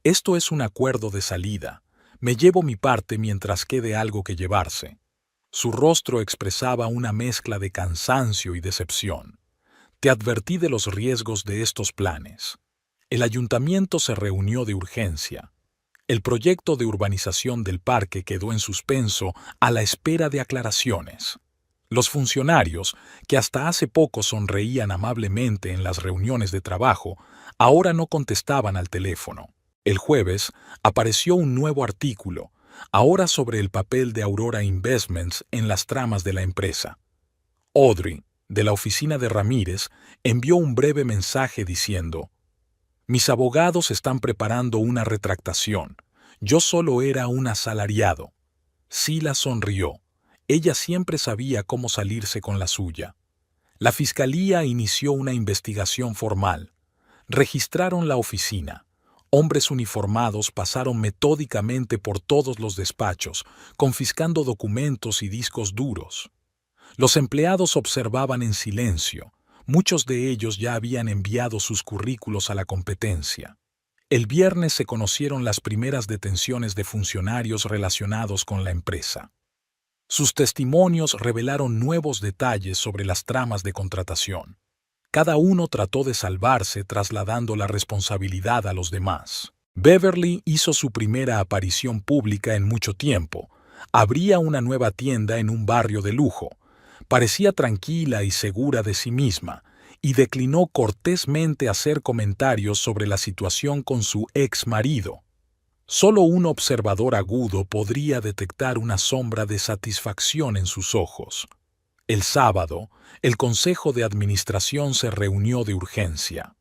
Esto es un acuerdo de salida. Me llevo mi parte mientras quede algo que llevarse. Su rostro expresaba una mezcla de cansancio y decepción. Te advertí de los riesgos de estos planes. El ayuntamiento se reunió de urgencia. El proyecto de urbanización del parque quedó en suspenso a la espera de aclaraciones. Los funcionarios, que hasta hace poco sonreían amablemente en las reuniones de trabajo, ahora no contestaban al teléfono. El jueves apareció un nuevo artículo, ahora sobre el papel de Aurora Investments en las tramas de la empresa. Audrey, de la oficina de Ramírez, envió un breve mensaje diciendo: «Mis abogados están preparando una retractación. Yo solo era un asalariado». Silas sonrió. Ella siempre sabía cómo salirse con la suya. La fiscalía inició una investigación formal. Registraron la oficina. Hombres uniformados pasaron metódicamente por todos los despachos, confiscando documentos y discos duros. Los empleados observaban en silencio. Muchos de ellos ya habían enviado sus currículos a la competencia. El viernes se conocieron las primeras detenciones de funcionarios relacionados con la empresa. Sus testimonios revelaron nuevos detalles sobre las tramas de contratación. Cada uno trató de salvarse trasladando la responsabilidad a los demás. Beverly hizo su primera aparición pública en mucho tiempo. Abría una nueva tienda en un barrio de lujo. Parecía tranquila y segura de sí misma, y declinó cortésmente hacer comentarios sobre la situación con su ex marido. Solo un observador agudo podría detectar una sombra de satisfacción en sus ojos. El sábado, el Consejo de Administración se reunió de urgencia.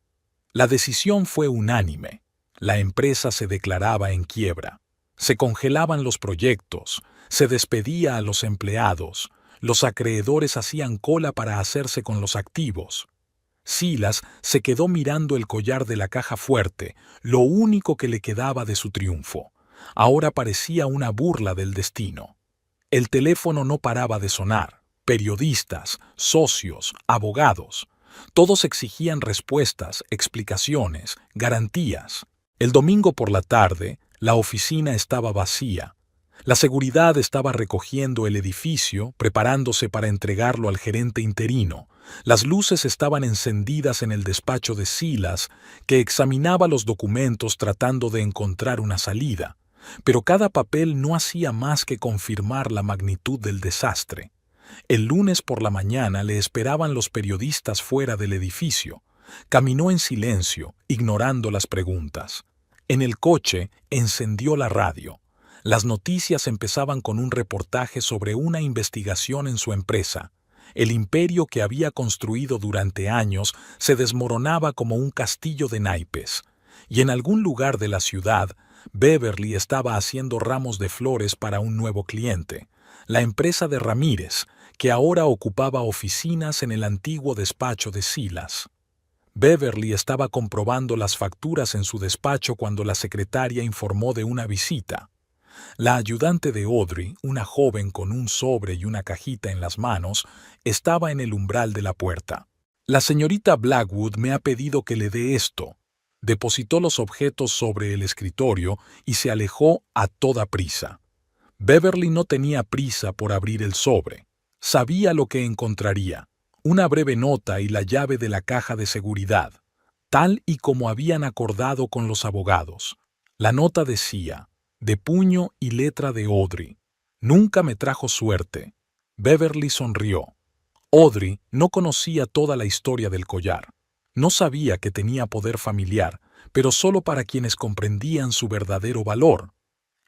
La decisión fue unánime. La empresa se declaraba en quiebra. Se congelaban los proyectos, se despedía a los empleados, los acreedores hacían cola para hacerse con los activos. Silas se quedó mirando el collar de la caja fuerte, lo único que le quedaba de su triunfo. Ahora parecía una burla del destino. El teléfono no paraba de sonar. Periodistas, socios, abogados. Todos exigían respuestas, explicaciones, garantías. El domingo por la tarde, la oficina estaba vacía. La seguridad estaba recogiendo el edificio, preparándose para entregarlo al gerente interino. Las luces estaban encendidas en el despacho de Silas, que examinaba los documentos tratando de encontrar una salida. Pero cada papel no hacía más que confirmar la magnitud del desastre. El lunes por la mañana le esperaban los periodistas fuera del edificio. Caminó en silencio, ignorando las preguntas. En el coche encendió la radio. Las noticias empezaban con un reportaje sobre una investigación en su empresa. El imperio que había construido durante años se desmoronaba como un castillo de naipes. Y en algún lugar de la ciudad, Beverly estaba haciendo ramos de flores para un nuevo cliente, la empresa de Ramírez, que ahora ocupaba oficinas en el antiguo despacho de Silas. Beverly estaba comprobando las facturas en su despacho cuando la secretaria informó de una visita. La ayudante de Audrey, una joven con un sobre y una cajita en las manos, estaba en el umbral de la puerta. «La señorita Blackwood me ha pedido que le dé esto». Depositó los objetos sobre el escritorio y se alejó a toda prisa. Beverly no tenía prisa por abrir el sobre. Sabía lo que encontraría: una breve nota y la llave de la caja de seguridad, tal y como habían acordado con los abogados. La nota decía: de puño y letra de Audrey. «Nunca me trajo suerte». Beverly sonrió. Audrey no conocía toda la historia del collar. No sabía que tenía poder familiar, pero solo para quienes comprendían su verdadero valor.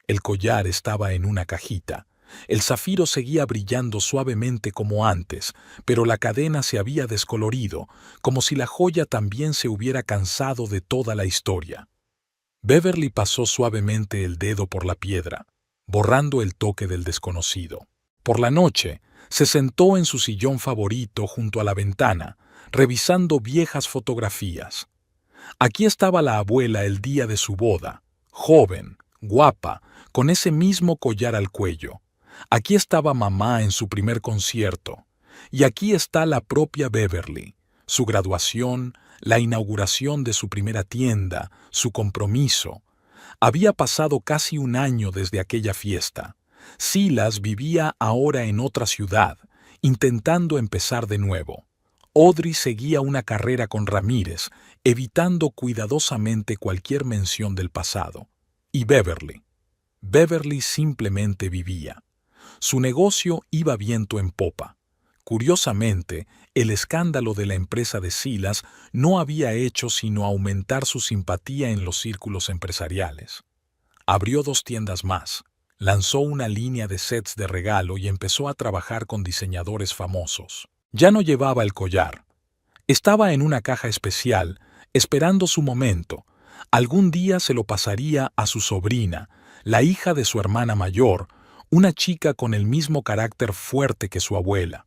El collar estaba en una cajita. El zafiro seguía brillando suavemente como antes, pero la cadena se había descolorido, como si la joya también se hubiera cansado de toda la historia. Beverly pasó suavemente el dedo por la piedra, borrando el toque del desconocido. Por la noche, se sentó en su sillón favorito junto a la ventana, revisando viejas fotografías. Aquí estaba la abuela el día de su boda, joven, guapa, con ese mismo collar al cuello. Aquí estaba mamá en su primer concierto. Y aquí está la propia Beverly, su graduación, la inauguración de su primera tienda, su compromiso. Había pasado casi un año desde aquella fiesta. Silas vivía ahora en otra ciudad, intentando empezar de nuevo. Audrey seguía una carrera con Ramírez, evitando cuidadosamente cualquier mención del pasado. Y Beverly simplemente vivía. Su negocio iba viento en popa. Curiosamente, el escándalo de la empresa de Silas no había hecho sino aumentar su simpatía en los círculos empresariales. Abrió 2 tiendas más, lanzó una línea de sets de regalo y empezó a trabajar con diseñadores famosos. Ya no llevaba el collar. Estaba en una caja especial, esperando su momento. Algún día se lo pasaría a su sobrina, la hija de su hermana mayor, una chica con el mismo carácter fuerte que su abuela.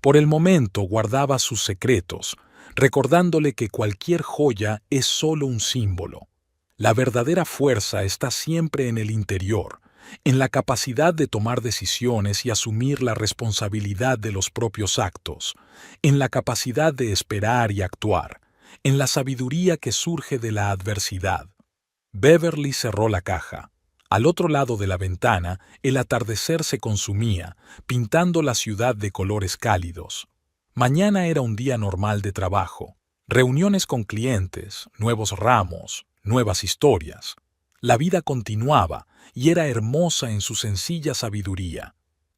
Por el momento guardaba sus secretos, recordándole que cualquier joya es solo un símbolo. La verdadera fuerza está siempre en el interior, en la capacidad de tomar decisiones y asumir la responsabilidad de los propios actos, en la capacidad de esperar y actuar, en la sabiduría que surge de la adversidad. Beverly cerró la caja. Al otro lado de la ventana, el atardecer se consumía, pintando la ciudad de colores cálidos. Mañana era un día normal de trabajo. Reuniones con clientes, nuevos ramos, nuevas historias. La vida continuaba y era hermosa en su sencilla sabiduría,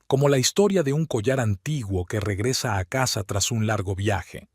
como la historia de un collar antiguo que regresa a casa tras un largo viaje.